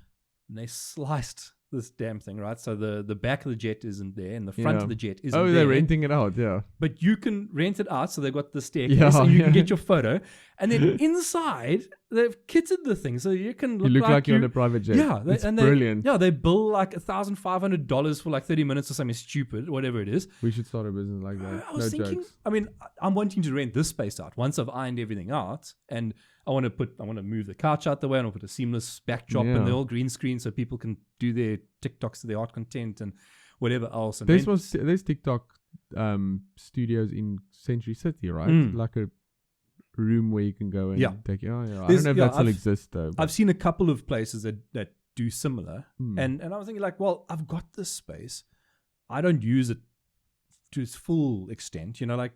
and they sliced this damn thing, right? So the back of the jet isn't there, and the front Yeah. of the jet isn't Oh, there. they're renting it out, yeah. But you can rent it out, so they've got the staircase, Yeah, and you can yeah. get your photo. And then inside, they've kitted the thing, so you can You look like you're on you- a private jet. yeah, it's and brilliant. They bill like $1,500 for like 30 minutes or something stupid, whatever it is. We should start a business like that. I was no thinking, jokes. I mean, I'm wanting to rent this space out once I've ironed everything out, and I want to move the couch out the way, and I'll put a seamless backdrop Yeah. and the all green screen so people can do their TikToks to their art content and whatever else. And There's TikTok studios in Century City, right? Mm. Like a room where you can go and Yeah. take. Oh, yeah. I There's- don't know if yeah, that still I've- exists though. but- I've seen a couple of places that do similar, Hmm. and I was thinking like, well, I've got this space, I don't use it to its full extent, like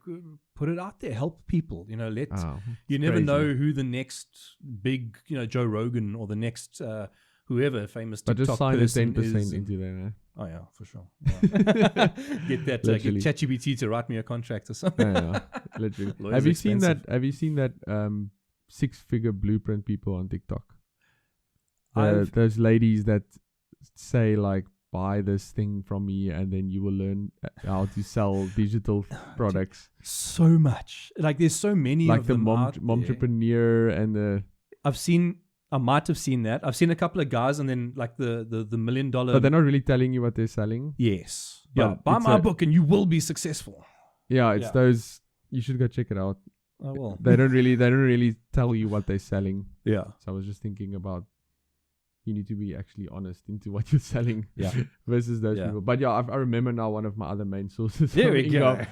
put it out there, help people, let Oh, you it's never crazy. know who the next big, Joe Rogan or the next whoever famous But TikTok just sign a person 10% is. into there. Oh yeah, for sure. Yeah. Get that. Get Literally. ChatGPT to write me a contract or something. Yeah, literally. Lawyers Have you seen expensive. that? Have you seen that 6-figure blueprint people on TikTok? I've- Those ladies that say like, buy this thing from me and then you will learn how to sell digital products. So much. Like there's so many Like of the them out there. momtrepreneur and the... I might have seen that. I've seen a couple of guys, and then like the $1 million. But they're not really telling you what they're selling. Yes. But Yeah. Buy it's my a- book, and you will be successful. Yeah, it's Yeah. those... You should go check it out. Oh well. They don't really tell you what they're selling. Yeah. So I was just thinking about you need to be actually honest into what you're selling Yeah. versus those Yeah. people. But yeah, I remember now one of my other main sources. There of we go. income.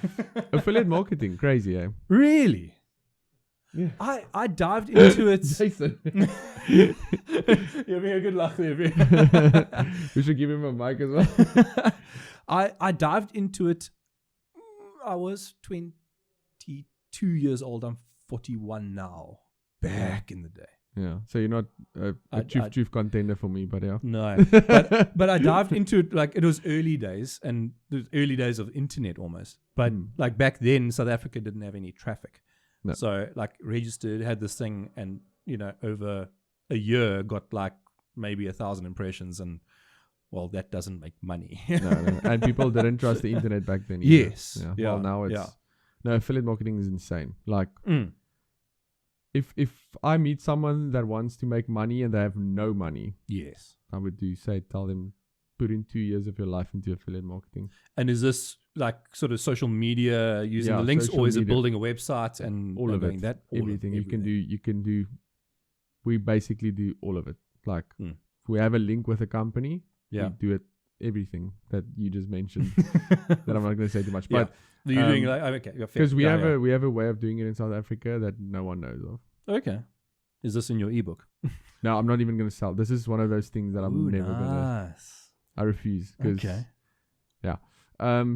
Affiliate marketing, crazy, eh? Really? Yeah. I dived into it. Jason. You're being a good luck there. We should give him a mic as well. I dived into it. I was 22 years old. I'm 41 now. Back in the day. Yeah. So you're not a truth contender for me, but yeah. No, but I dived into it like it was early days, and the early days of internet almost. But like back then, South Africa didn't have any traffic, No. so like registered, had this thing, and over a year got like maybe 1,000 impressions, and well, that doesn't make money. No. And people didn't trust the internet back then either. Yes. Yeah. Yeah. Well, now it's... Yeah. No, affiliate marketing is insane. Like, Mm. if I meet someone that wants to make money and they have no money, Yes. I would tell them, put in 2 years of your life into affiliate marketing. And is this like sort of social media using Yeah, the links, social or is it media. building a website and All of doing it. that? All of Everything. You can do. We basically do all of it. Like, Mm. if we have a link with a company, Yeah. we do it everything that you just mentioned. That I'm not going to say too much. Yeah. But You're doing like, okay. because we have a way of doing it in South Africa that no one knows of. Okay. Is this in your ebook? No, I'm not even going to sell. This is one of those things that I'm never going to. Nice. I refuse. Okay. Yeah.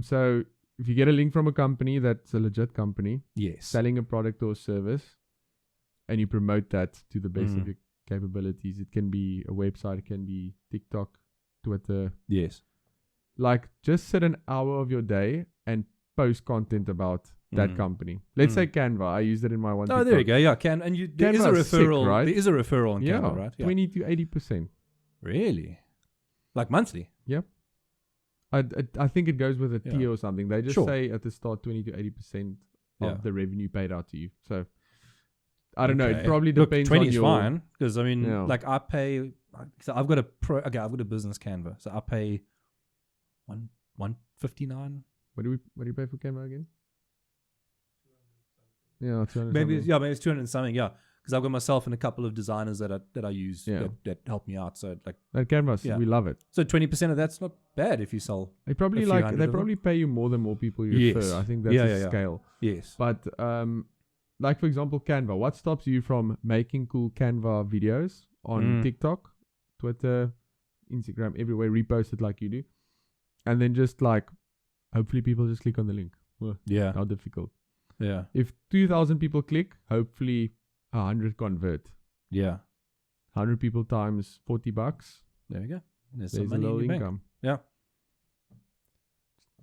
So if you get a link from a company that's a legit company, Yes. selling a product or service, and you promote that to the best of your capabilities, it can be a website, it can be TikTok, Twitter. Yes. Like, just set an hour of your day and post content about that company. Let's say Canva. I used it in my one. Oh, there you go. Yeah, and there is a referral. Sick, right? There is a referral on Canva, right? Yeah. 20 to 80%. Really? Like monthly? Yep. I think it goes with a tier or something. They just say at the start 20 to 80% of the revenue paid out to you. So I don't know. It probably depends 20 on your... 20 is fine, because I mean, like I pay. So I've got I've got a business Canva, so I pay $159. What do you pay for Canva again? Yeah, 200. Maybe it's 200 and something. Yeah, because I've got myself and a couple of designers that I use that help me out. So like that Canvas, we love it. So 20% of that's not bad if you sell. They probably pay you more the more people you refer. I think that's a scale. Yes. But like for example, Canva. What stops you from making cool Canva videos on TikTok, Twitter, Instagram, everywhere? Repost it like you do, and then just like hopefully people just click on the link. Well, how difficult. Yeah. If 2,000 people click, hopefully 100 convert. Yeah. 100 people times $40. There you go. There's a little income. Yeah.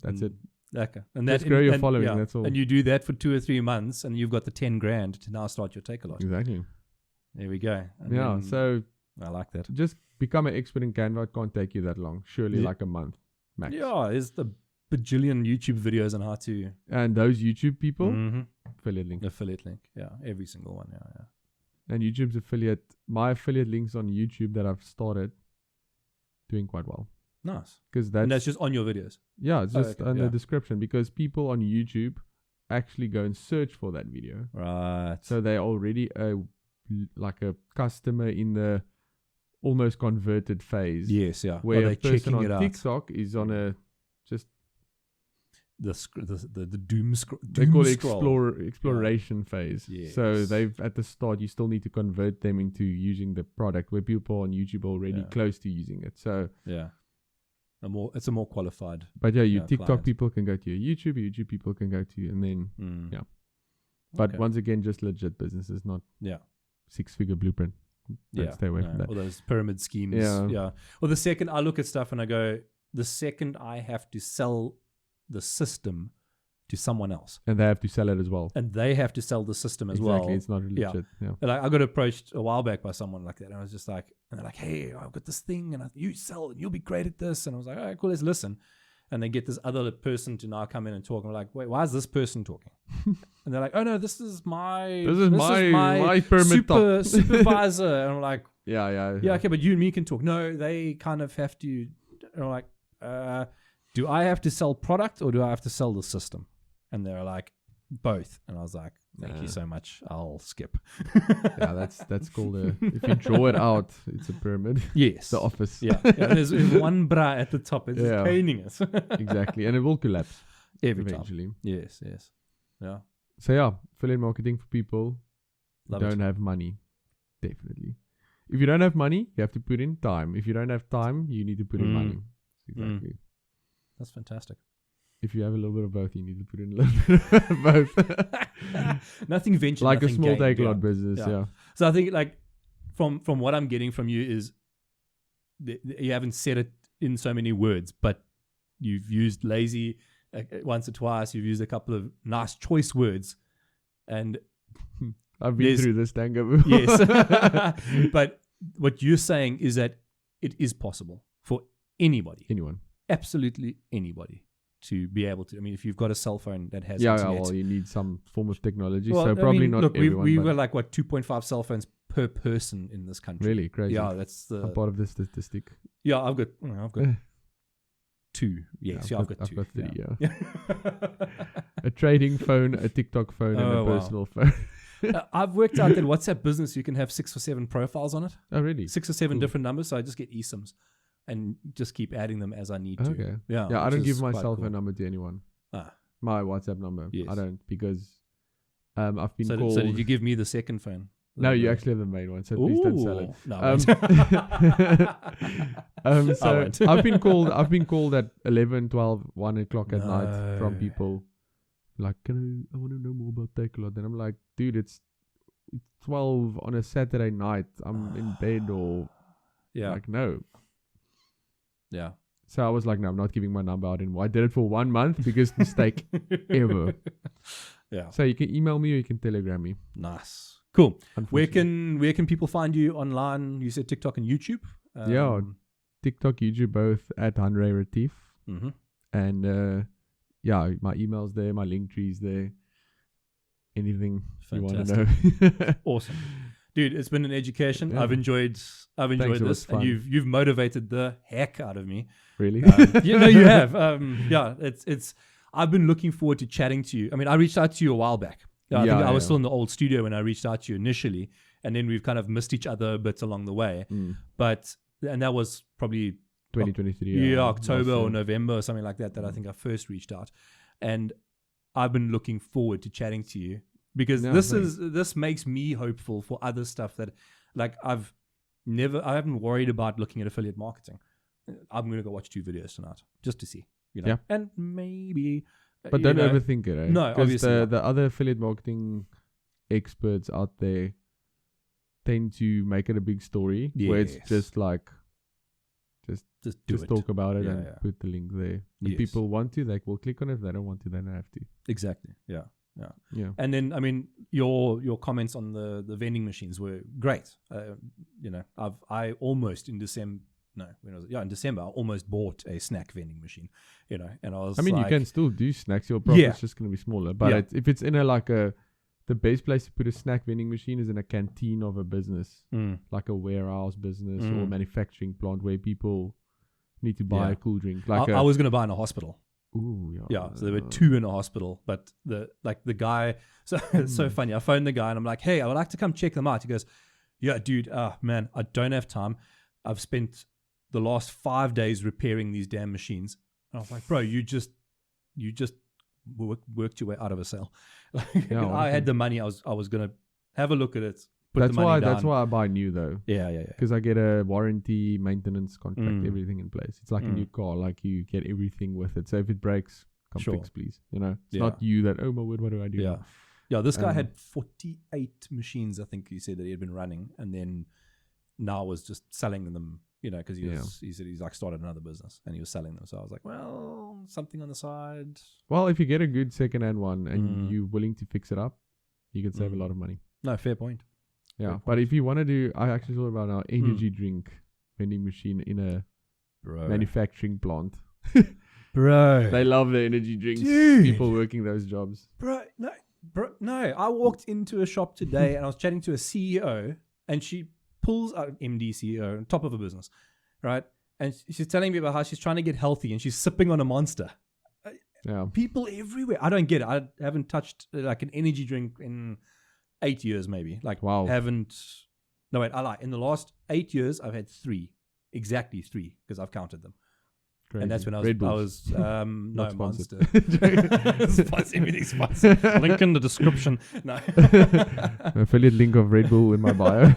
That's it. Okay. And just grow your following. Yeah. That's all. And you do that for 2 or 3 months, and you've got the 10 grand to now start your Takealot. Exactly. There we go. And so I like that. Just become an expert in Canva. It can't take you that long. Surely like a month max. Yeah. There's the bajillion YouTube videos on how to. And those YouTube people, affiliate link. Affiliate link. Yeah. Every single one. Yeah. And YouTube's my affiliate links on YouTube that I've started doing quite well. Nice. Because that's just on your videos. Yeah, it's just on the description, because people on YouTube actually go and search for that video. Right. So they're already like a customer in the almost converted phase. Yes, yeah. Where a person on TikTok is on a just the doom scroll. They call it exploration phase. Yes. So they've at the start you still need to convert them into using the product, where people on YouTube are already close to using it. So it's a more qualified. But your TikTok client. People can go to your YouTube people can go to you, and then But once again, just legit businesses, not 6-figure blueprint. Stay away from that. Or those pyramid schemes. Yeah. Or the second I look at stuff and I go, the second I have to sell the system to someone else, and they have to sell it as well, and they have to sell the system as well. Exactly, it's not really legit. Yeah. Like I got approached a while back by someone like that, and I was just like, and they're like, "Hey, I've got this thing, and you sell, and you'll be great at this." And I was like, "All right, cool, let's listen." And they get this other person to now come in and talk. And I'm like, "Wait, why is this person talking?" And they're like, "Oh no, this is my pyramid supervisor." And I'm like, yeah, okay, but you and me can talk. No, they kind of have to. And I'm like, do I have to sell product or do I have to sell the system? And they're like, both. And I was like, thank you so much. I'll skip. That's called if you draw it out, it's a pyramid. Yes. The office. Yeah. There's one bra at the top. It's just paining us. Exactly. And it will collapse eventually. Yes. Yeah. So affiliate marketing for people who don't have money. Definitely. If you don't have money, you have to put in time. If you don't have time, you need to put in money. Exactly. That's fantastic. If you have a little bit of both, you need to put in a little bit of both. Nothing ventured, like nothing a small gained, Takealot business. Yeah. So I think like from what I'm getting from you is you haven't said it in so many words, but you've used lazy once or twice. You've used a couple of nice choice words, and I've been through this tango. Yes. But what you're saying is that it is possible for anyone, absolutely anybody, to be able to. I mean, if you've got a cell phone that has internet, well, you need some form of technology. Well, so probably not everyone. We were like 2.5 cell phones per person in this country. Really crazy. Yeah, that's the. I'm part of the statistic. Yeah, I've got 2. Yes, I've got 2. I've got 3. Yeah. A trading phone, a TikTok phone, and a personal phone. I've worked out that WhatsApp Business, you can have 6 or 7 profiles on it. Oh, really? 6 or 7 different numbers. So I just get eSIMs. and just keep adding them as I need to. Okay. Yeah. Yeah, I which don't is give quite myself cool. a number to anyone. Ah. My WhatsApp number. Yes. I don't, because I've been So called. did you give me the second phone? No, you actually have the main one, so please don't sell it. No, So won't. I've been called at 11, 12, 1 o'clock at night from No. people like, I want to know more about Takealot. And I'm like, dude, it's 12 on a Saturday night. I'm in bed, or like, no. Yeah. So I was like, no, I'm not giving my number out anymore. I did it for 1 month, biggest mistake ever. Yeah. So you can email me or you can telegram me. Nice. Cool. Where Unfortunately. can people find you online? You said TikTok and YouTube. Yeah, TikTok, YouTube, both at Hanre Retief. Mm-hmm. And my email's there, my link tree's there. Anything you want to know. Awesome. Dude, it's been an education. Yeah. I've enjoyed Thanks, it was this, and fun. you've motivated the heck out of me. Really? You know, you have. It's. I've been looking forward to chatting to you. I mean, I reached out to you a while back. I think I was still in the old studio when I reached out to you initially, and then we've kind of missed each other a bit along the way. And that was probably 2023. October or November or something like that I think I first reached out. And I've been looking forward to chatting to you, because this makes me hopeful for other stuff that, like, I haven't worried about looking at affiliate marketing. I'm going to go watch 2 videos tonight just to see, Yeah. and maybe, But don't overthink it, eh? No, obviously Because not. the other affiliate marketing experts out there tend to make it a big story, where it's Yes. just like, just talk about it Yeah, and yeah. put the link there. If Yes. people want to, they will click on it. If they don't want to, they don't have to. Exactly. Yeah. Yeah. And then, I mean, your comments on the vending machines were great. I almost in December, in December, I almost bought a snack vending machine, and I was I mean, like, you can still do snacks. Your profit's just going to be smaller. But Yeah. if it's in the best place to put a snack vending machine is in a canteen of a business, like a warehouse business or manufacturing plant, where people need to buy a cool drink. Like I was going to buy in a hospital. Ooh, Yeah, so there were 2 in a hospital, but the guy, so it's so funny. I phoned the guy and I'm like, hey, I would like to come check them out. He goes, yeah, dude, man, I don't have time. I've spent the last 5 days repairing these damn machines. And I was like, bro, you just worked your way out of a sale. I had the money. I was going to have a look at it. That's why I buy new though. Yeah. Because I get a warranty, maintenance contract, Mm. everything in place. It's like a new car. Like, you get everything with it. So if it breaks, come fix, please. It's not you that, oh my word, what do I do? Yeah. now? Yeah, this guy had 48 machines, I think he said, that he had been running, and then now was just selling them, because he said he's like started another business and he was selling them. So I was like, well, something on the side. Well, if you get a good second-hand one and you're willing to fix it up, you can save a lot of money. No, fair point. Yeah, but if you want to do, I actually thought about our energy drink vending machine in a manufacturing plant. Bro. They love the energy drinks. Dude. People working those jobs. Bro, no. I walked into a shop today and I was chatting to a CEO, and she pulls out MD CEO on top of a business, right? And she's telling me about how she's trying to get healthy and she's sipping on a Monster. Yeah. People everywhere. I don't get it. I haven't touched like an energy drink in 8 years, maybe. Like, wow. No, wait, I lie. In the last 8 years, I've had 3. Exactly 3, because I've counted them. Crazy. And that's when I was no, sponsored. Monster. Everything's sponsored. Link in the description. No. Affiliate link of Red Bull in my bio.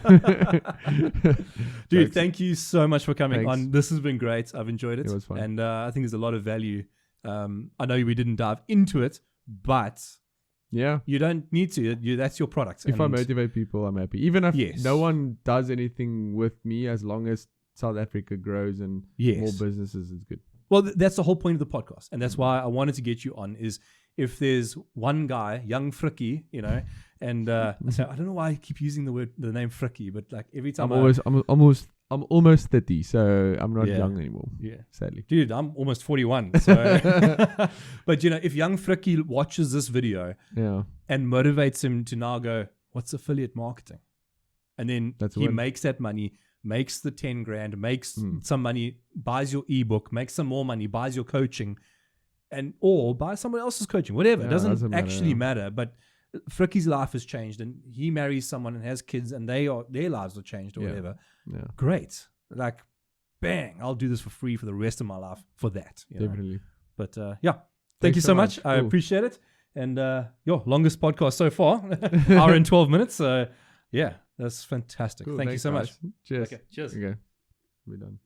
Dude, thank you so much for coming Thanks. on. This has been great. I've enjoyed it. It was fun. And I think there's a lot of value. I know we didn't dive into it, but yeah, you don't need to. That's your product. If I motivate people, I'm happy. Even if Yes. no one does anything with me, as long as South Africa grows and more businesses, is good. Well, that's the whole point of the podcast. And that's why I wanted to get you on, is if there's one guy, young Frikkie, and so I don't know why I keep using the name Frikkie, but like every time I'm almost 30, so I'm not young anymore. Yeah. Sadly. Dude, I'm almost 41. So but if young Frikkie watches this video and motivates him to now go, what's affiliate marketing? And then he makes that money, makes the 10 grand, makes some money, buys your ebook, makes some more money, buys your coaching, or buys someone else's coaching, whatever. It doesn't actually matter. But Frikkie's life has changed, and he marries someone and has kids, and their lives are changed or whatever. Yeah. Great. Like, bang, I'll do this for free for the rest of my life for that. Definitely. But thank you so much. I Cool. appreciate it. And longest podcast so far, hour and 12 minutes. So yeah, that's fantastic. Cool. Thank you Thanks, so much. guys. Cheers. Okay, cheers. Okay. We're done.